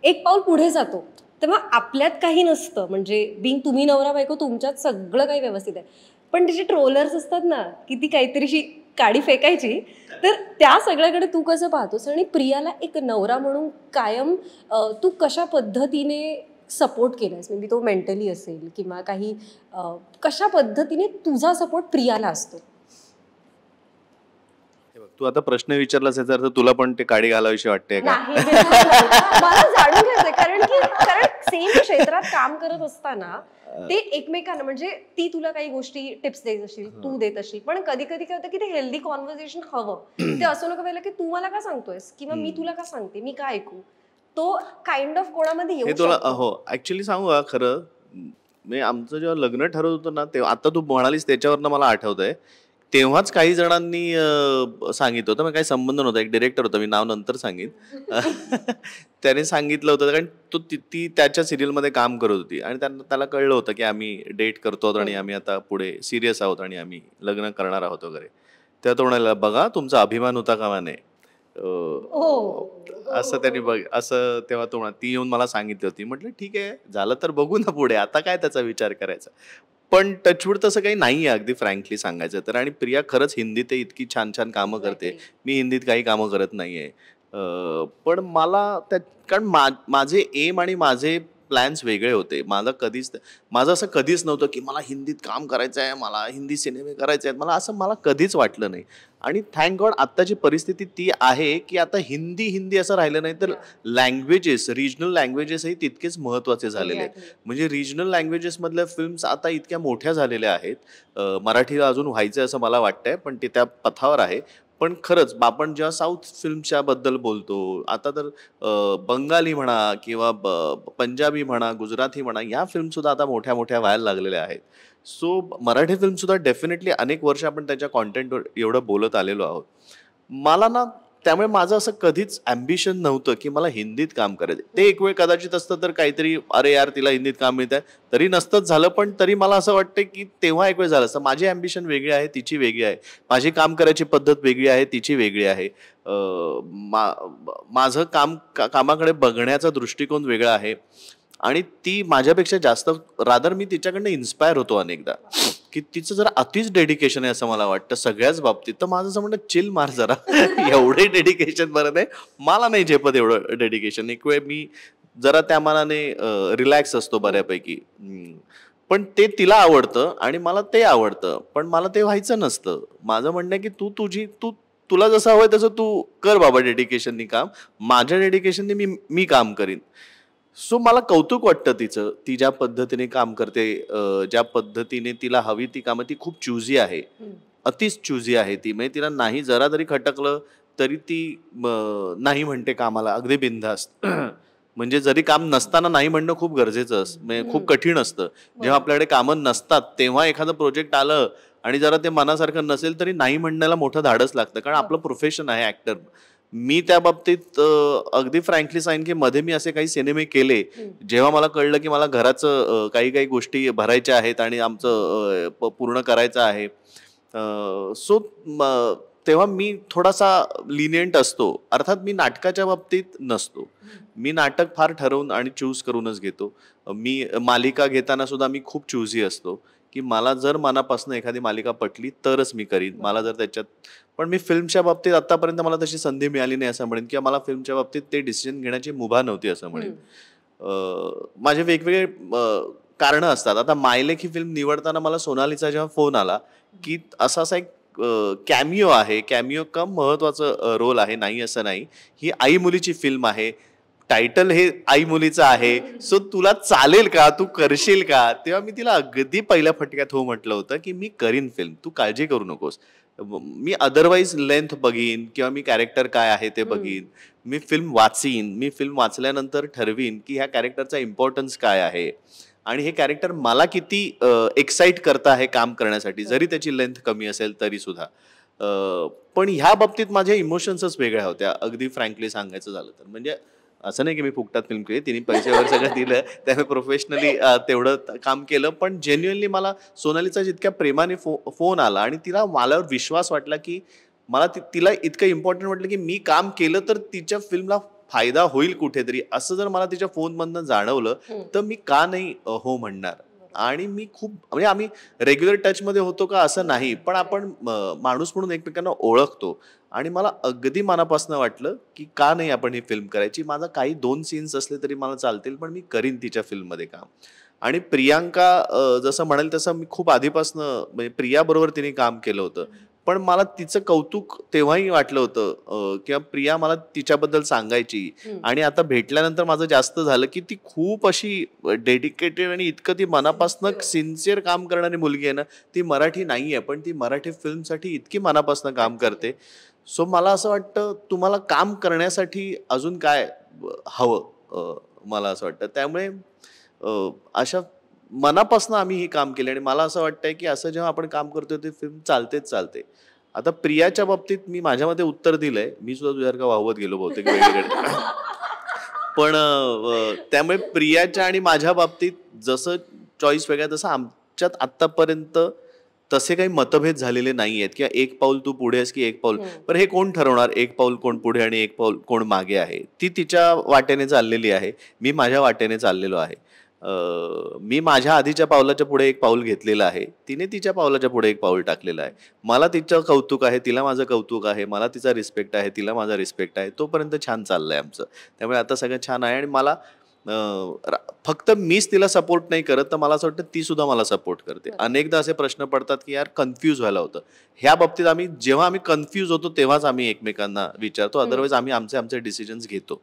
एक पाऊल पुढे जातो तेव्हा आपल्यात काही नसतं, म्हणजे बिंग तुम्ही नवरा बायको तुमच्यात सगळं काही व्यवस्थित आहे, पण त्याचे ट्रोलर्स असतात ना की ती काहीतरीशी काडी फेकायची, तर त्या सगळ्याकडे तू कसं पाहतोस? आणि प्रियाला एक नवरा म्हणून कायम तू कशा पद्धतीने सपोर्ट केलास, म्हणजे तो मेंटली असेल किंवा काही कशा पद्धतीने तुझा सपोर्ट प्रियाला असतो? तू आता प्रश्न विचारलास याचा अर्थ तुला पण ते काडी घालावीशी वाटते का? मला जाणून घ्यायचंय, कारण सेम क्षेत्रात काम करत असताना ते एकमेकांना म्हणजे ती तुला काही गोष्टी टिप्स देत असतील, तू देत असशील, पण कधी कधी काय होतं की ते हेल्दी कॉन्व्हर्सेशन हवं. ते असं नको व्हायला की तू मला का सांगतोयस किंवा मी तुला का सांगते, मी का ऐकू. तो काइंड ऑफ कोणामध्ये येऊ तुला शकतो. हो ऍक्च्युली सांगू का खरं, मी आमचं जेव्हा लग्न ठरवत होतं ना तेव्हा, आता तू म्हणालीस त्याच्यावरनं मला आठवतंय, तेव्हाच काही जणांनी सांगितलं होतं, मग काही संबंध नव्हता, एक डिरेक्टर होता, मी नाव नंतर सांगेन. त्याने सांगितलं होतं कारण ती त्याच्या सिरियलमध्ये काम करत होती आणि त्याला कळलं होतं की आम्ही डेट करतो आणि आम्ही आता पुढे सिरियस आहोत आणि आम्ही लग्न करणार आहोत वगैरे. तेव्हा तो म्हणाला, बघा तुमचा अभिमान होता कामा नये असं त्यांनी असं तेव्हा ती येऊन मला सांगितली होती. म्हटलं ठीक आहे, झालं तर बघू ना पुढे, आता काय त्याचा विचार करायचा. पण टचवूड तसं काही नाहीये अगदी फ्रँकली सांगायचं तर. आणि प्रिया खरंच हिंदीत इतकी छान छान कामं करते, मी हिंदीत काही कामं करत नाहीये. पण मला कारण माझे एम आणि माझे प्लॅन्स वेगळे होते. माझं असं कधीच नव्हतं की मला हिंदीत काम करायचं आहे, मला हिंदी सिनेमे करायचे आहेत, मला कधीच वाटलं नाही. आणि थँक गॉड आत्ताची परिस्थिती ती आहे की आता हिंदी असं राहिलं नाही, तर लँग्वेजेस, रिजनल लँग्वेजेसही तितकेच महत्त्वाचे झालेले आहेत. म्हणजे रिजनल लँग्वेजेसमधल्या फिल्म्स आता इतक्या मोठ्या झालेल्या आहेत. मराठीला अजून व्हायचं असं मला वाटतंय, पण ते त्या पथावर आहे. पण खरंच आपण जेव्हा साऊथ फिल्मच्या बद्दल बोलतो, आता तर बंगाली म्हणा किंवा पंजाबी म्हणा, गुजराती म्हणा, या फिल्म सुद्धा आता मोठ्या मोठ्या व्हायला लागलेल्या आहेत. सो मराठी फिल्म सुद्धा डेफिनेटली अनेक वर्ष आपण त्याच्या कॉन्टेंटवर एवढं बोलत आलेलो आहोत. मला ना त्यामुळे माझं असं कधीच अम्बिशन नव्हतं की मला हिंदीत काम करायचं. ते एक वेळ कदाचित असतं तर काहीतरी, अरे यार तिला हिंदीत काम मिळत आहे, तरी नसतंच झालं. पण तरी मला असं वाटतं की तेव्हा एक वेळ झालं असतं. माझी अम्बिशन वेगळी आहे, तिची वेगळी आहे. माझी काम करायची पद्धत वेगळी आहे, तिची वेगळी आहे. माझं कामाकडे बघण्याचा दृष्टिकोन वेगळा आहे. आणि ती माझ्यापेक्षा जास्त, रादर मी तिच्याकडनं इन्स्पायर होतो अनेकदा की तिचं जरा अतिच डेडिकेशन आहे असं मला वाटतं सगळ्याच बाबतीत. तर माझं असं म्हणतं, चिल मार जरा, एवढे डेडिकेशन बरं नाही, मला नाही झेपत एवढं डेडिकेशन. एक वेळ मी जरा त्या मनाने रिलॅक्स असतो बऱ्यापैकी. पण ते तिला आवडतं आणि मला ते आवडतं, पण मला ते व्हायचं नसतं. माझं म्हणणं आहे की तुला जसं हवंय तसं तू कर बाबा डेडिकेशननी काम, माझ्या डेडिकेशननी मी काम करीन. सो मला कौतुक वाटतं तिचं, ती ज्या पद्धतीने काम करते, ज्या पद्धतीने तिला हवी ती कामं, ती खूप चुझी आहे, अतिच चुझी आहे ती. म्हणजे तिला नाही जरा जरी खटकलं तरी ती नाही म्हणते कामाला, अगदी बिनधास्त. म्हणजे जरी काम नसताना नाही म्हणणं खूप गरजेचं असतं, म्हणजे खूप कठीण असतं. जेव्हा आपल्याकडे कामं नसतात तेव्हा एखादं प्रोजेक्ट आलं आणि जरा ते मनासारखं नसेल तरी नाही म्हणण्याला मोठं धाडस लागतं, कारण आपलं प्रोफेशन आहे ऍक्टर. मी त्या बाबतीत अगदी फ्रँकली सांगेन की मध्ये मी असे काही सिनेमे केले जेव्हा मला कळलं की मला घराचं काही गोष्टी भरायच्या आहेत आणि आमचं पूर्ण करायचं आहे. सो तेव्हा मी थोडासा लिनियंट असतो. अर्थात मी नाटकाच्या बाबतीत नसतो. मी नाटक फार ठरवून आणि चूज करूनच घेतो. मी मालिका घेताना सुद्धा मी खूप चूझी असतो की मला जर मनापासून एखादी मालिका पटली तरच मी करीन. मला जर त्याच्यात, पण मी फिल्मच्या बाबतीत आतापर्यंत मला तशी संधी मिळाली नाही असं म्हणेन, किंवा मला फिल्मच्या बाबतीत ते डिसिजन घेण्याची मुभा नव्हती असं म्हणेन. माझे वेगवेगळे कारणं असतात. आता मायलेक ही फिल्म निवडताना मला सोनालीचा जेव्हा फोन आला की असा एक कॅमिओ आहे, कॅमिओ कम महत्वाचं रोल आहे, नाही असं नाही, ही आई मुलीची फिल्म आहे, टायटल हे आई मुलीचं आहे, सो तुला चालेल का, तू करशील का? तेव्हा मी तिला अगदी पहिल्या फटक्यात हो म्हटलं होतं की मी करीन फिल्म, तू काळजी करू नकोस. मी अदरवाईज लेंथ बघीन किंवा मी कॅरेक्टर काय आहे ते बघीन, मी फिल्म वाचीन, मी फिल्म वाचल्यानंतर ठरवीन की ह्या कॅरेक्टरचा इम्पॉर्टन्स काय आहे आणि हे कॅरेक्टर मला किती एक्साइट करतं आहे काम करण्यासाठी, जरी त्याची लेंथ कमी असेल तरी सुद्धा. पण ह्या बाबतीत माझ्या इमोशन्सच वेगळ्या होत्या, अगदी फ्रँकली सांगायचं झालं तर. म्हणजे असं नाही की मी फुकटात फिल्म केली, तिने पैशावर सगळं दिलं, त्यामुळे प्रोफेशनली तेवढं काम केलं. पण जेन्युअनली मला सोनालीचा जितक्या प्रेमाने फोन आला आणि तिला माझ्यावर विश्वास वाटला की मला तिला इतकं इम्पॉर्टंट वाटलं की मी काम केलं तर तिच्या फिल्मला फायदा होईल कुठेतरी, असं जर मला तिच्या फोनमधनं जाणवलं तर मी का नाही हो म्हणणार. आणि मी खूप, म्हणजे आम्ही रेग्युलर टचमध्ये होतो का असं नाही, पण आपण माणूस म्हणून एकमेकांना ओळखतो. आणि मला अगदी मनापासून वाटलं की का नाही आपण ही फिल्म करायची. माझा काही 2 सीन्स असले तरी मला चालतील, पण मी करीन तिच्या फिल्ममध्ये काम. आणि प्रियांका जसं म्हणाल तसं मी खूप आधीपासनं, म्हणजे प्रिया बरोबर तिने काम केलं होतं, पण मला तिचं कौतुक तेव्हाही वाटलं होतं किंवा प्रिया मला तिच्याबद्दल सांगायची. आणि आता भेटल्यानंतर माझं जास्त झालं की ती खूप अशी डेडिकेटेड आणि इतकं ती मनापासून सिन्सिअर काम करणारी मुलगी आहे ना. ती मराठी नाही आहे पण ती मराठी फिल्मसाठी इतकी मनापासून काम करते. सो मला असं वाटतं तुम्हाला काम करण्यासाठी अजून काय हवं, मला असं वाटतं. त्यामुळे अशा मनापासून आम्ही हे काम केले आणि मला असं वाटतंय की असं जेव्हा आपण काम करतोय ते फिल्म चालतेच चालते. आता प्रियाच्या बाबतीत मी माझ्यामध्ये उत्तर दिलंय. मी सुद्धा तुझ्यासारखं वाहवत गेलो बहुतेक वेगवेगळे. पण त्यामुळे प्रियाच्या आणि माझ्या बाबतीत जसं चॉईस वेगळा तसं आमच्यात आतापर्यंत तसे काही मतभेद झालेले नाही आहेत किंवा एक पाऊल तू पुढे आहेस की एक पाऊल. पण हे कोण ठरवणार एक पाऊल कोण पुढे आणि एक पाऊल कोण मागे आहे. ती तिच्या वाटेने चाललेली आहे, मी माझ्या वाटेने चाललेलो आहे. मी माझ्या आधीच्या पावलाच्या पुढे एक पाऊल घेतलेलं आहे, तिने तिच्या पावलाच्या पुढे एक पाऊल टाकलेलं आहे. मला तिचं कौतुक आहे, तिला माझं कौतुक आहे, मला तिचा रिस्पेक्ट आहे, तिला माझा रिस्पेक्ट आहे. तोपर्यंत छान चाललंय आमचं. त्यामुळे आता सगळं छान आहे. आणि मला फक्त मीच तिला सपोर्ट नाही करत तर मला असं वाटतं ती सुद्धा मला सपोर्ट करते. अनेकदा असे प्रश्न पडतात की यार कन्फ्यूज व्हायला होतं. ह्या बाबतीत जेव्हा आम्ही कन्फ्यूज होतो तेव्हाच आम्ही एकमेकांना विचारतो. अदरवाईज आम्ही आमचे डिसिजन्स घेतो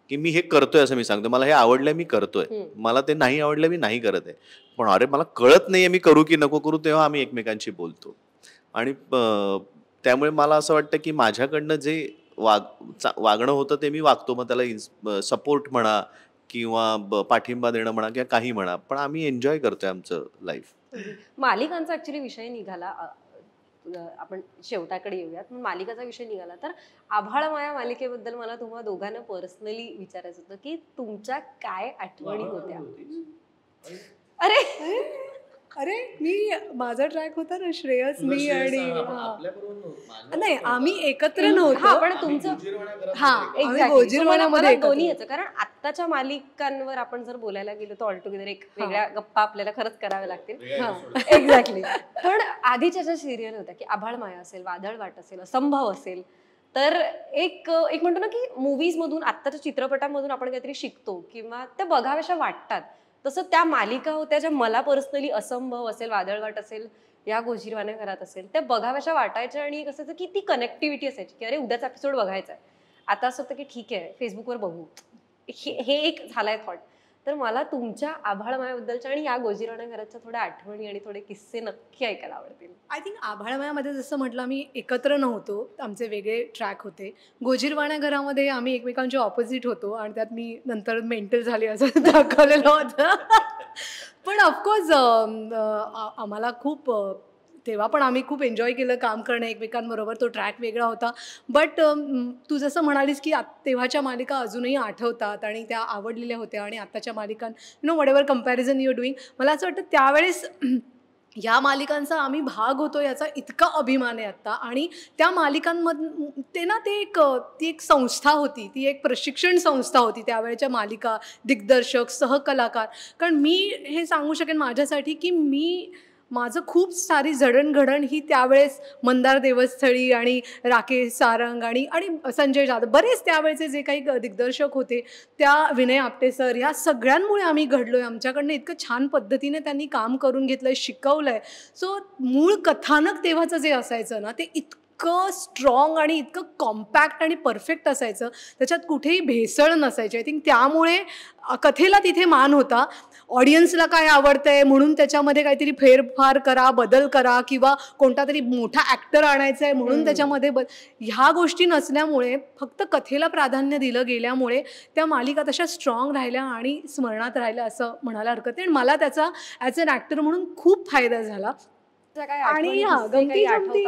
की मी हे करतोय असं मी सांगतो. मला हे आवडलंय मी करतोय, मला ते नाही आवडलं मी नाही करत आहे. पण अरे मला कळत नाहीये मी करू की नको करू, तेव्हा आम्ही एकमेकांशी बोलतो. आणि त्यामुळे मला असं वाटतं की माझ्याकडनं जे वागणं होतं ते मी वागतो. मग त्याला सपोर्ट म्हणा किंवा पाठिंबा देणं म्हणा किंवा काही म्हणा, पण आम्ही एन्जॉय करतोय आमचं लाईफ. मालिकांचा ऍक्च्युली विषय निघाला, आपण शेवटाकडे येऊयात. मालिकाचा विषय निघाला तर आभाळ माया मालिकेबद्दल मला तुम्हा दोघांना पर्सनली विचारायचं होतं की तुमच्या काय आठवणी होत्या. अरे मी माझा ट्रॅक होता ना, श्रेयस मी आणि नाही आम्ही एकत्र नव्हतो पण तुमचं दोन्ही याचं. कारण आत्ताच्या मालिकांवर आपण जर बोलायला गेलो तर ऑलटुगेदर एक वेगळ्या गप्पा आपल्याला खरंच कराव्या लागतील. एक्झॅक्टली. पण आधीच्या ज्या सिरियल होत्या की आभाळ माया असेल, वादळ वाट असेल, असंभव असेल, तर एक म्हणतो ना की मूवीज मधून आत्ताच्या चित्रपटांमधून आपण काहीतरी शिकतो किंवा त्या बघाव्याशा वाटतात. तसं त्या मालिका होत्या ज्या मला पर्सनली असंभव असेल, वादळवाट असेल, या गोजीरवाण्या घरात असेल, त्या बघाव्याशा वाटायच्या. आणि कसं की ती कनेक्टिव्हिटी असायची की अरे उद्याचा एपिसोड बघायचा आहे. आता असं होतं की ठीक आहे फेसबुकवर बघू, हे एक झालाय थॉट. तर मला तुमच्या आभाळ मायाबद्दलच्या आणि या गोजीरवाण्या घराच्या थोड्या आठवणी आणि थोडे किस्से नक्की ऐकायला आवडतील. आय थिंक आभाळ मायामध्ये जसं म्हटलं आम्ही एकत्र नव्हतो, आमचे वेगळे ट्रॅक होते. गोजीरवाण्या घरामध्ये आम्ही एकमेकांचे ऑपोजिट होतो आणि त्यात मी नंतर मेंटल झाले असं दाखवलेलं होतं. पण ऑफकोर्स आम्हाला खूप तेव्हा पण आम्ही खूप एन्जॉय केलं काम करणं एकमेकांबरोबर. तो ट्रॅक वेगळा होता. बट तू जसं म्हणालीस की तेव्हाच्या मालिका अजूनही आठवतात आणि त्या आवडलेल्या होत्या आणि आत्ताच्या मालिकां whatever comparison you doing, मला असं वाटतं त्यावेळेस या मालिकांचा आम्ही भाग होतो याचा इतका अभिमान आहे आत्ता. आणि त्या मालिकांमधून ती एक संस्था होती, ती एक प्रशिक्षण संस्था होती त्यावेळेच्या मालिका दिग्दर्शक, सहकलाकार. कारण मी हे सांगू शकेन माझ्यासाठी की माझं खूप सारी जडणघडण ही त्यावेळेस मंदार देवस्थळी आणि राकेश सारंग आणि संजय जाधव, बरेच त्यावेळेचे जे काही दिग्दर्शक होते, त्या विनय आपटे सर, या सगळ्यांमुळे आम्ही घडलोय. आमच्याकडनं इतकं छान पद्धतीने त्यांनी काम करून घेतलंय, शिकवलंय. सो मूळ कथानक तेव्हाचं जे असायचं ना, ते इतकं स्ट्रॉंग आणि इतकं कॉम्पॅक्ट आणि परफेक्ट असायचं, त्याच्यात कुठेही भेसळ नसायची. आय थिंक त्यामुळे कथेला तिथे मान होता. ऑडियन्सला काय आवडतंय म्हणून त्याच्यामध्ये काहीतरी फेरफार करा, बदल करा, किंवा कोणता तरी मोठा ॲक्टर आणायचा आहे म्हणून त्याच्यामध्ये ह्या गोष्टी नसल्यामुळे फक्त कथेला प्राधान्य दिलं गेल्यामुळे त्या मालिका तशा स्ट्रॉंग राहिल्या आणि स्मरणात राहिल्या असं म्हणायला हरकत नाही. आणि मला त्याचा ॲज अन ॲक्टर म्हणून खूप फायदा झाला. आणि गमती जमती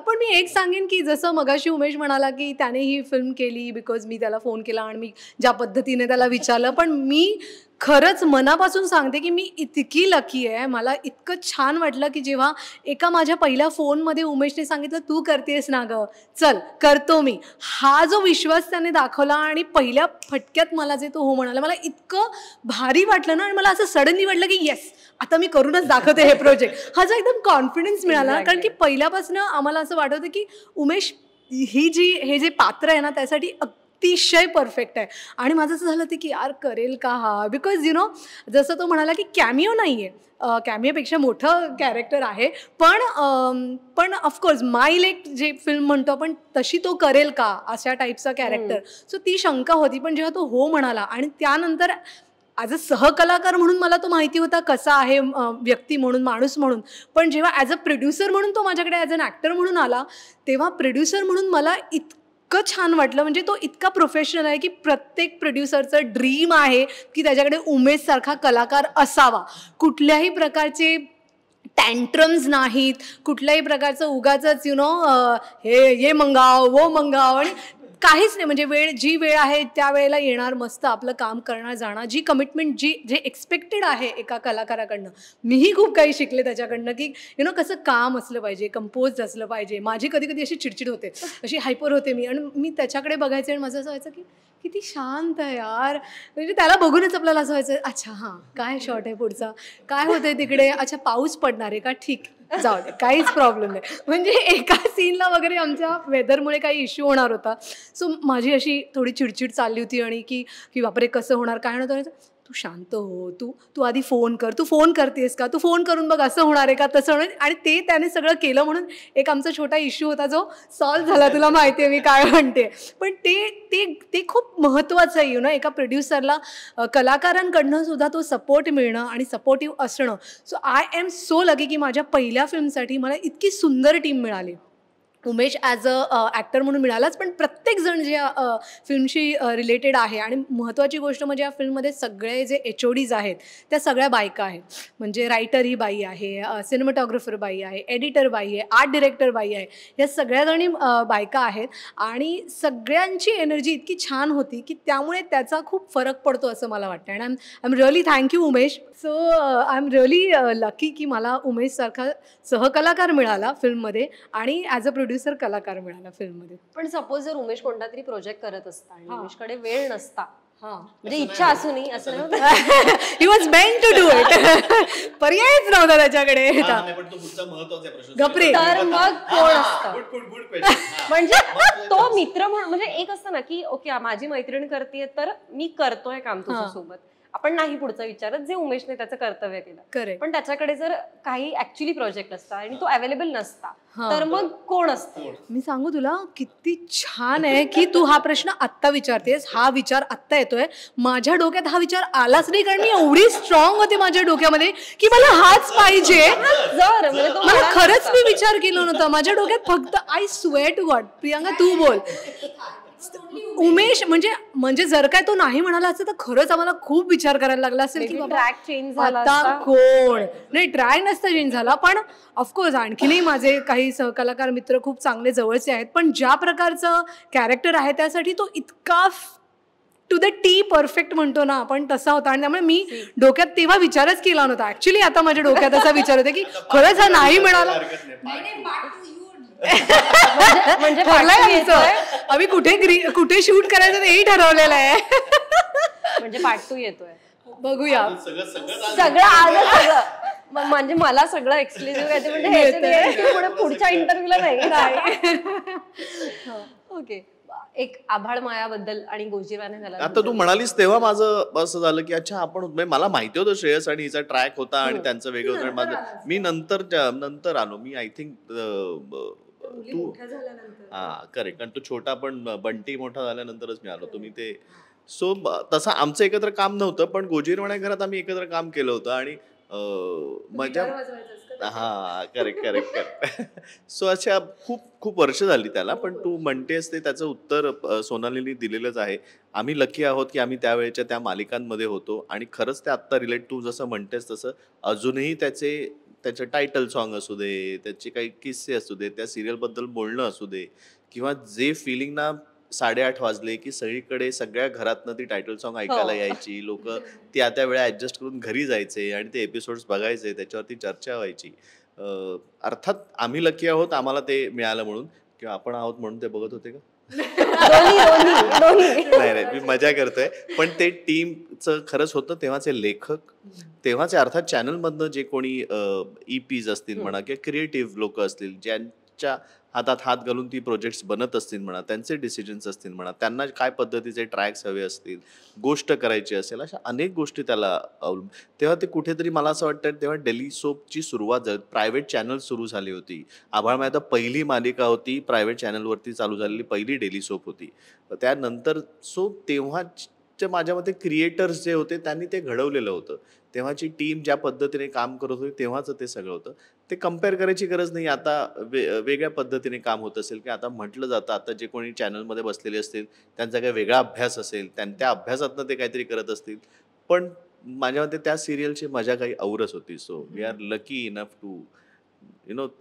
पण मी एक सांगेन की जसं मगाशी उमेश म्हणाला की त्याने ही फिल्म केली बिकॉज मी त्याला फोन केला आणि मी ज्या पद्धतीने त्याला विचारलं, पण मी खरंच मनापासून सांगते की मी इतकी लकी आहे. मला इतकं छान वाटलं की जेव्हा एका माझ्या पहिल्या फोनमध्ये उमेशने सांगितलं तू करतेस ना गं, चल करतो मी, हा जो विश्वास त्याने दाखवला आणि पहिल्या फटक्यात मला जे तो हो म्हणाला, मला इतकं भारी वाटलं ना. आणि मला असं सडनली वाटलं की येस आता मी करूनच दाखवते हे प्रोजेक्ट. हा जो एकदम कॉन्फिडन्स मिळाला. कारण की पहिल्यापासून आम्हाला असं वाटत होतं की उमेश हे जे पात्र आहे ना त्यासाठी अतिशय परफेक्ट आहे. आणि माझं असं झालं की यार करेल का हा, बिकॉज यु नो जसं तो म्हणाला की कॅमिओ नाही आहे, कॅमिओपेक्षा मोठं कॅरेक्टर आहे, पण ऑफकोर्स माय लेक जे फिल्म म्हणतो आपण तशी तो करेल का अशा टाईपचा कॅरेक्टर. सो ती शंका होती. पण जेव्हा तो हो म्हणाला आणि त्यानंतर ॲज अ सहकलाकार म्हणून मला तो माहिती होता कसा आहे व्यक्ती म्हणून, माणूस म्हणून, पण जेव्हा ॲज अ प्रोड्युसर म्हणून तो माझ्याकडे ॲज अन ॲक्टर म्हणून आला तेव्हा प्रोड्युसर म्हणून मला इतकं छान वाटलं. म्हणजे तो इतका प्रोफेशनल आहे की प्रत्येक प्रोड्युसरचं ड्रीम आहे की त्याच्याकडे उमेशसारखा कलाकार असावा. कुठल्याही प्रकारचे टँट्रम्स नाहीत, कुठल्याही प्रकारचं उगाचच यु नो हे मंगाव वो मंगाव आणि काहीच नाही. म्हणजे जी वेळ आहे त्या वेळेला येणार, मस्त आपलं काम करणार जाणार, जी कमिटमेंट जे एक्सपेक्टेड आहे एका कलाकाराकडनं. मीही खूप काही शिकले त्याच्याकडनं की यु नो कसं काम असलं पाहिजे, कंपोज असलं पाहिजे. माझी कधी कधी अशी चिडचिड होते, अशी हायपर होते मी, आणि मी त्याच्याकडे बघायचे आणि माझं असं व्हायचं की किती शांत आहे यार. म्हणजे त्याला बघूनच आपल्याला असं व्हायचं अच्छा हां काय शॉट आहे पुढचा, काय होतंय तिकडे, अच्छा पाऊस पडणार आहे का, ठीक जाऊ दे काहीच प्रॉब्लेम नाही. म्हणजे एका सीनला वगैरे आमच्या वेदरमुळे काही इश्यू होणार होता. सो माझी अशी थोडी चिडचिड चालली होती आणि की बापरे कसं होणार काय होणार. तू शांत हो, तू आधी फोन कर, तू फोन करतेस का, तू फोन करून बघ असं होणार आहे का तसं होणार. आणि ते त्याने सगळं केलं म्हणून एक आमचा छोटा इश्यू होता जो सॉल्व्ह झाला. तुला माहिती आहे मी काय म्हणते. पण ते खूप महत्त्वाचं आहे यु नो एका प्रोड्युसरला कलाकारांकडनं सुद्धा तो सपोर्ट मिळणं आणि सपोर्टिव्ह असणं. So I am so lucky की माझ्या पहिल्या फिल्मसाठी मला इतकी सुंदर टीम मिळाली. उमेश ॲज अ ॲक्टर म्हणून मिळालाच, पण प्रत्येकजण जे फिल्मशी रिलेटेड आहे. आणि महत्त्वाची गोष्ट म्हणजे या फिल्ममध्ये सगळे जे HODs आहेत त्या सगळ्या बायका आहेत. म्हणजे रायटर ही बाई आहे, सिनेमॅटोग्राफर बाई आहे, एडिटर बाई आहे, आर्ट डिरेक्टर बाई आहे, या सगळ्याजणी बायका आहेत. आणि सगळ्यांची एनर्जी इतकी छान होती की त्यामुळे त्याचा खूप फरक पडतो असं मला वाटतं. आणि I am really thank you Umesh. So I am really lucky की मला उमेशसारखा सहकलाकार मिळाला फिल्ममध्ये आणि ॲज अ प्रोड्युसर कलाकार मिळाला फिल्ममध्ये. पण सपोज जर उमेश कोणता तरी प्रोजेक्ट करत असता आणि उमेशकडे वेळ नसता, हां म्हणजे इच्छा असूनही असं नाही he was meant to do it, पर्यायच नव्हता त्याच्याकडे. गपरे. तर मग कोण असतं म्हणजे तो मित्र म्हणून. म्हणजे एक असतं ना की ओके माझी मैत्रीण करतेय तर मी करतोय काम तुझ्यासोबत, आपण नाही पुढचा विचारत, जे उमेशने त्याचं कर्तव्य केलं. करेक्ट. पण त्याच्याकडे जर काही ऍक्च्युली प्रोजेक्ट असता आणि तो अवेलेबल नसता तर मग कोण असतं. मी सांगू तुला किती छान आहे की तू हा प्रश्न आत्ता विचारतेस. हा विचार आत्ता येतोय माझ्या डोक्यात. हा विचार आलाच नाही कारण मी एवढी स्ट्रॉंग होते माझ्या डोक्यामध्ये की मला हाच पाहिजे. मला खरंच मी विचार केला नव्हता माझ्या डोक्यात. फक्त I swear to God. Priyanka तू बोल. उमेश म्हणजे जर काय तो नाही म्हणाला असतं तर खरंच आम्हाला खूप विचार करायला लागला असेल की ट्रॅक चेंज झाला आता कोण नाही. ट्रॅक नसता चेंज झाला, पण ऑफकोर्स आणखीनही माझे काही सहकलाकार मित्र खूप चांगले जवळचे आहेत. पण ज्या प्रकारचं कॅरेक्टर आहे त्यासाठी तो इतका टू द टी परफेक्ट म्हणतो ना आपण तसा होता. आणि त्यामुळे मी डोक्यात तेव्हा विचारच केला नव्हता. ऍक्च्युली आता माझ्या डोक्यात असा विचार होता की खरंच हा नाही मिळाला. म्हणजे आम्ही कुठे शूट करायचं तेही ठरवलेलं आहे. म्हणजे पार्ट 2 येतोय, बघूया. सगळं आलं सगळं. म्हणजे मला सगळं एक्सक्लुझिव्ह म्हणजे पुढच्या इंटरव्ह्यूला नाही. ओके. एक आभाळ मायाबद्दल आणि गोजीराने झाला. आता तू म्हणालीस तेव्हा माझं असं झालं की अच्छा आपण मला माहिती होतं श्रेयस आणि हिचा ट्रॅक होता आणि त्यांचं वेगळं होतं. माझं मी नंतर आलो. मी आय थिंक तू हा करेक्ट. कारण तो छोटा पण बंटी मोठा झाल्यानंतरच मी आलो. तुम्ही ते सो तसं आमचं एकत्र काम नव्हतं, पण गोजीरवाण्या घरात आम्ही एकत्र काम केलं होतं आणि मजा. हा करेक्ट. सो अशा खूप वर्ष झाली त्याला. पण तू म्हणतेस ते त्याचं उत्तर सोनालीने दिलेलंच आहे. आम्ही लकी आहोत की आम्ही त्यावेळेच्या त्या मालिकांमध्ये होतो आणि खरंच ते आत्ता रिलेट तू जसं म्हणतेस तसं अजूनही त्याचं टायटल सॉन्ग असू दे, त्याचे काही किस्से असू दे, त्या सिरियलबद्दल बोलणं असू दे, किंवा जे फिलिंग ना 8:30 वाजले की सगळीकडे सगळ्या घरातनं ती टायटल सॉन्ग ऐकायला यायची. लोक त्या वेळा ऍडजस्ट करून घरी जायचे आणि ते एपिसोड्स बघायचे, त्याच्यावरती चर्चा व्हायची. अर्थात आम्ही लकी आहोत आम्हाला ते मिळालं म्हणून, किंवा आपण आहोत म्हणून ते बघत होते का? नाही मी मजा करतोय. पण ते टीमचं खरंच होतं. तेव्हाचे लेखक, तेव्हाचे अर्थात चॅनलमधनं जे कोणी EPs असतील म्हणा किंवा क्रिएटिव्ह लोक असतील, आर्टिस्टच्या हातात हात घालून ती प्रोजेक्ट्स बनत असतील म्हणा, त्यांचे डिसिजन्स असतील म्हणा, त्यांना काय पद्धतीचे ट्रॅक्स हवे असतील, गोष्ट करायची असेल, अशा अनेक गोष्टी त्याला तेव्हा ते कुठेतरी मला असं वाटतं तेव्हा डेली सोपची सुरुवात झाली, प्रायव्हेट चॅनल सुरू झाली होती. आभाळ मेहता पहिली मालिका होती, प्रायव्हेट चॅनलवरती चालू झालेली पहिली डेली सोप होती. त्यानंतर तेव्हाचे माझ्या मते क्रिएटर्स जे होते त्यांनी ते घडवलेलं होतं. तेव्हाची टीम ज्या पद्धतीने काम करत होती तेव्हाचं ते सगळं होतं. ते कम्पेअर करायची गरज नाही. आता वेगळ्या पद्धतीने काम होत असेल की आता म्हटलं जातं आता जे कोणी चॅनलमध्ये बसलेले असतील त्यांचा काही वेगळा अभ्यास असेल, त्या अभ्यासातनं ते काहीतरी करत असतील. पण माझ्या मते त्या सिरियलची मजा काही औरच होती. So we are lucky enough to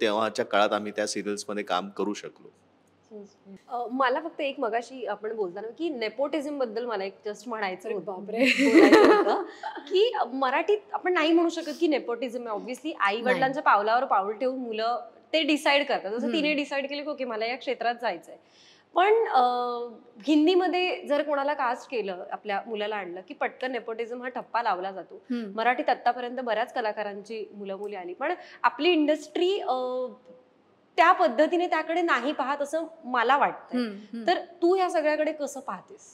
तेव्हाच्या काळात आम्ही त्या सिरियल्समध्ये काम करू शकलो. मला फक्त एक मगाशी आपण बोलताना की नेपोटिझम बद्दल मला एक जस्ट म्हणायचं होतं की मराठीत आपण नाही म्हणू शकत की नेपोटिझम आहे. ऑब्व्हियसली आई वडिलांच्या पावलावर पाऊल ठेवून मुलं ते डिसाईड करतात. जसं तिने डिसाईड केलं की ओके मला या क्षेत्रात जायचंय. पण हिंदीमध्ये जर कोणाला कास्ट केलं, आपल्या मुलाला आणलं की पटकन नेपोटिझम हा ठप्पा लावला जातो. मराठीत आतापर्यंत बऱ्याच कलाकारांची मुलं मुली आली, पण आपली इंडस्ट्री त्या पद्धतीने त्याकडे नाही पाहत असं मला वाटतं. तर तू ह्या सगळ्याकडे कसं पाहतेस?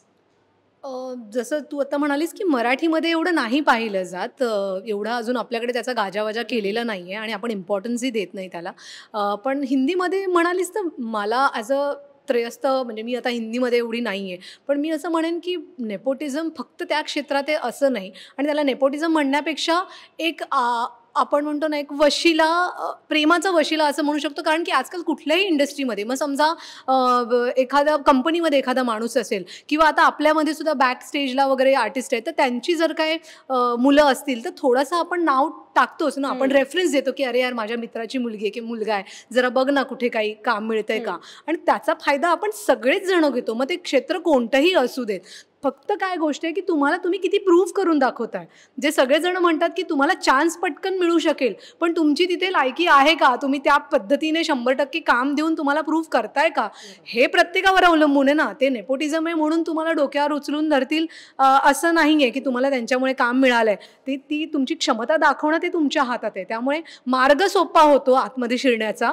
जसं तू आता म्हणालीस की मराठीमध्ये एवढं नाही पाहिलं जात, एवढा अजून आपल्याकडे त्याचा गाजावाजा केलेला नाहीये आणि आपण इम्पॉर्टन्सही देत नाही त्याला. पण हिंदीमध्ये म्हणालीस तर मला ॲज अ त्रयस्थ म्हणजे मी आता हिंदीमध्ये एवढी नाही आहे, पण मी असं म्हणेन की नेपोटिझम फक्त त्या क्षेत्रात आहे असं नाही. आणि त्याला नेपोटिझम म्हणण्यापेक्षा एक आपण म्हणतो ना एक वशिला, प्रेमाचा वशिला असं म्हणू शकतो. कारण की आजकाल कुठल्याही इंडस्ट्रीमध्ये मग समजा एखाद्या कंपनीमध्ये एखादा माणूस असेल किंवा आता आपल्यामध्ये सुद्धा बॅक स्टेजला वगैरे आर्टिस्ट आहेत, तर त्यांची जर काय मुलं असतील तर थोडंसं आपण नाव टाकतोच ना, आपण रेफरन्स देतो की अरे यार माझ्या मित्राची मुलगी आहे की मुलगा आहे, जरा बघ ना कुठे काही काम मिळतंय का. आणि त्याचा फायदा आपण सगळेच जण घेतो, मग ते क्षेत्र कोणतंही असू देत. फक्त काय गोष्ट आहे की तुम्ही किती प्रूव्ह करून दाखवताय. जे सगळेजण म्हणतात की तुम्हाला चान्स पटकन मिळू शकेल, पण तुमची तिथे लायकी आहे का, तुम्ही त्या पद्धतीने 100% काम देऊन तुम्हाला प्रूव्ह करताय का, हे प्रत्येकावर अवलंबून आहे ना. ते नेपोटिझम आहे म्हणून तुम्हाला डोक्यावर उचलून धरतील असं नाही आहे की तुम्हाला त्यांच्यामुळे काम मिळालंय. ती तुमची क्षमता दाखवणं ते तुमच्या हातात आहे. त्यामुळे मार्ग सोपा होतो आतमध्ये शिरण्याचा,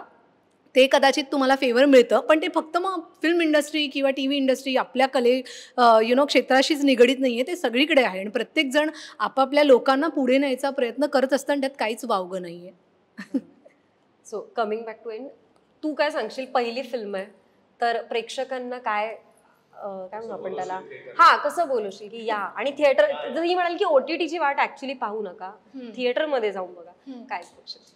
ते कदाचित तुम्हाला फेवर मिळतं. पण ते फक्त मग फिल्म इंडस्ट्री किंवा टी व्ही इंडस्ट्री आपल्या क्षेत्राशीच निगडीत नाही आहे, ते सगळीकडे आहे. आणि प्रत्येकजण आपापल्या लोकांना पुढे न्यायचा प्रयत्न करत असताना त्यात काहीच वावगं नाही आहे. So coming back to end, तू काय सांगशील? पहिली फिल्म आहे तर प्रेक्षकांना काय म्हणू आपण त्याला, कसं बोलवशील की या आणि थिएटर, जर ही म्हणाल की OTTची वाट ऍक्च्युली पाहू नका, थिएटरमध्ये जाऊन बघा, काय सांगशील?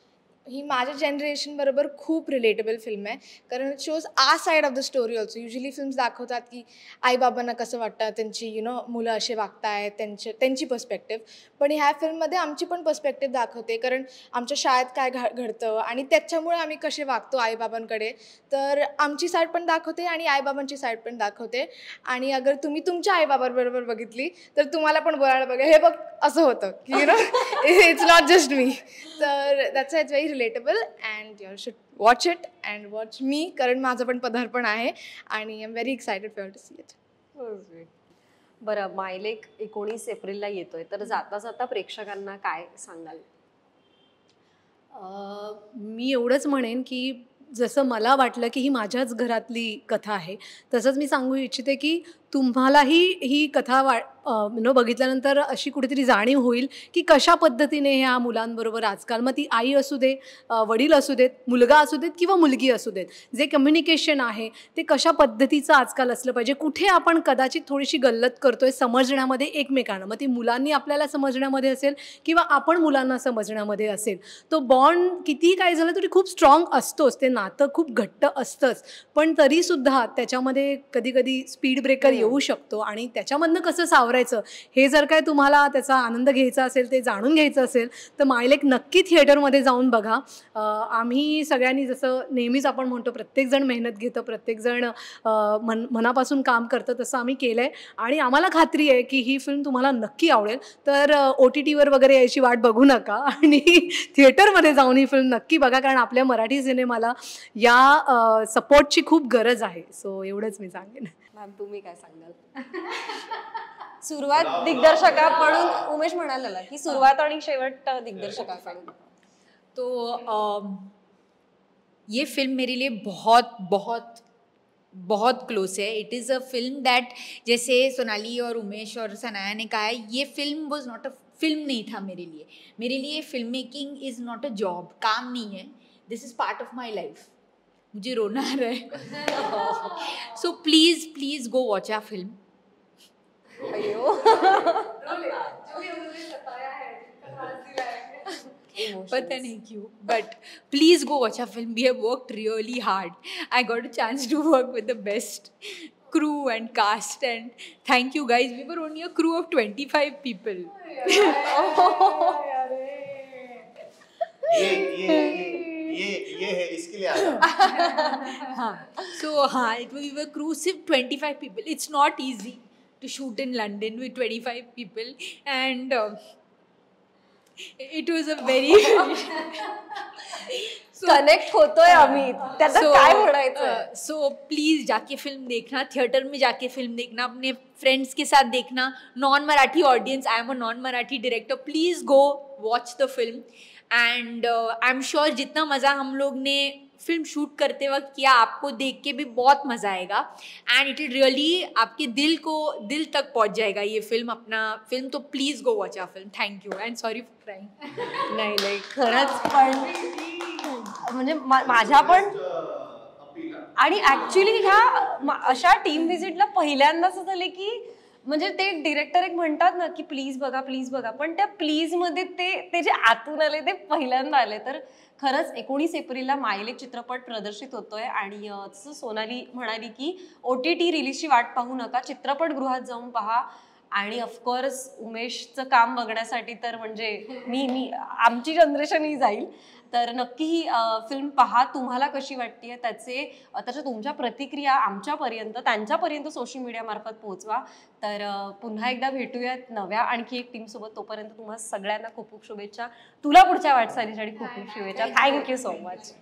ही माझ्या जनरेशन बरोबर खूप रिलेटेबल फिल्म आहे, कारण it shows a side of the story also. Usually films दाखवतात की आईबाबांना कसं वाटतं, त्यांची मुलं असे वागतायत, त्यांची पर्स्पेक्टिव्ह. पण ह्या फिल्ममध्ये आमची पण पर्स्पेक्टिव्ह दाखवते, कारण आमच्या शाळेत काय घडतं आणि त्याच्यामुळे आम्ही कसे वागतो आईबाबांकडे. तर आमची साईड पण दाखवते आणि आईबाबांची साईड पण दाखवते. आणि अगर तुम्ही तुमच्या आईबाबांबरोबर बघितली तर तुम्हाला पण बोलायला बघा, हे बघ असं होतं की इट्स नॉट जस्ट मी. तर that's it's very relatable and you should watch it and watch me, कारण माझं पण पदार्पण आहे आणि I am very excited for to see it. बरं, मायलेक 19 एप्रिलला येतोय, तर जाता जाता प्रेक्षकांना काय सांगाल? मी एवढंच म्हणेन की जसं मला वाटलं की ही माझ्याच घरातली कथा आहे, तसंच मी सांगू इच्छिते की तुम्हालाही ही कथा बघितल्यानंतर अशी कुठेतरी जाणीव होईल की कशा पद्धतीने ह्या मुलांबरोबर आजकाल, मग ती आई असू दे, वडील असू देत, मुलगा असू देत किंवा मुलगी असू देत, जे कम्युनिकेशन आहे ते कशा पद्धतीचं आजकाल असलं पाहिजे. कुठे आपण कदाचित थोडीशी गल्लत करतोय समजण्यामध्ये एकमेकांना, मग ती मुलांनी आपल्याला समजण्यामध्ये असेल किंवा आपण मुलांना समजण्यामध्ये असेल, तो बॉन्ड कितीही काय झालं तरी खूप स्ट्रॉंग असतोच, ते नातं खूप घट्ट असतंच. पण तरीसुद्धा त्याच्यामध्ये कधी कधी स्पीड ब्रेकर येऊ शकतो आणि त्याच्यामधनं कसं सावरायचं, हे जर काय तुम्हाला त्याचा आनंद घ्यायचा असेल, ते जाणून घ्यायचं असेल, तर मायलेक नक्की थिएटरमध्ये जाऊन बघा. आम्ही सगळ्यांनी जसं नेहमीच आपण म्हणतो प्रत्येकजण मेहनत घेतं, प्रत्येकजण मनापासून काम करतं, तसं आम्ही केलं आहे आणि आम्हाला खात्री आहे की ही फिल्म तुम्हाला नक्की आवडेल. तर OTTवर वगैरे यायची वाट बघू नका आणि थिएटरमध्ये जाऊन ही फिल्म नक्की बघा, कारण आपल्या मराठी सिनेमाला या सपोर्टची खूप गरज आहे. सो एवढंच मी सांगेन. मॅम, तुम्ही काय सांगाल? सुरुवात दिग्दर्शकाकडून, उमेश म्हणाला की सुरुवात आणि शेवट दिग्दर्शकाकडून. तो ये फिल्म मेरे लिए बहुत बहुत बहुत क्लोज है. It is a film that, जैसे सोनाली और उमेश और सनाया ने कहा है, ये film was not a film नहीं था मेरे लिए. मेरे लिए film making is not a job, काम नहीं है. This is part of my life. मुझे रोना आ रहा है. So please go watch a film. पता नहीं क्यों, but please go watch a film. We have worked really hard. I got a chance to work with the best crew and cast, and thank you guys. We were only a crew of 25 people. ये है इसके लिए आया. हाँ, so हाँ, we were crew सिर्फ 25 people. It's not easy to shoot in London with 25 people, and it was a very connect होतोय आम्ही, त्याचं काय म्हणायचं. सो प्लीज जाके फिल्म देखना, थिएटर में जाके फिल्म देखना, अपने फ्रेंड्स के साथ देखना. Non Marathi audience, I am a non Marathi director, please go watch the film. And I am sure जितना मज़ा हम लोग ने फिल्म शूट करते वक्त किया, आपको देख के भी बहुत मज़ा आएगा. एंड इट रियली आपके दिल तक पहुंच जाएगा ये फिल्म, अपना फिल्म. तो please go watch a film. Thank you and sorry for crying. नाही खरंच, पण म्हणजे माझ्या पण, आणि ऍक्च्युली ह्या अशा टीम व्हिजिटला पहिल्यांदाच असं झालं की, म्हणजे ते डिरेक्टर एक म्हणतात ना की प्लीज बघा, पण त्या प्लीज मध्ये ते जे आतून आले ते पहिल्यांदा आले. तर खरंच 19 एप्रिलला मायलेक चित्रपट प्रदर्शित होतोय, आणि जसं सोनाली म्हणाली की OTT रिलीजची वाट पाहू नका, चित्रपटगृहात जाऊन पहा. आणि ऑफकोर्स उमेशचं काम बघण्यासाठी तर म्हणजे मी आमची जनरेशनही जाईल. तर नक्की ही फिल्म पहा. तुम्हाला कशी वाटते त्याच्या तुमच्या प्रतिक्रिया आमच्यापर्यंत, त्यांच्यापर्यंत सोशल मीडियामार्फत पोहोचवा. तर पुन्हा एकदा भेटूयात नव्या आणखी एक टीमसोबत. तोपर्यंत तुम्हाला सगळ्यांना खूप खूप शुभेच्छा. तुला पुढच्या वाटचालीसाठी खूप खूप शुभेच्छा. Thank you so much.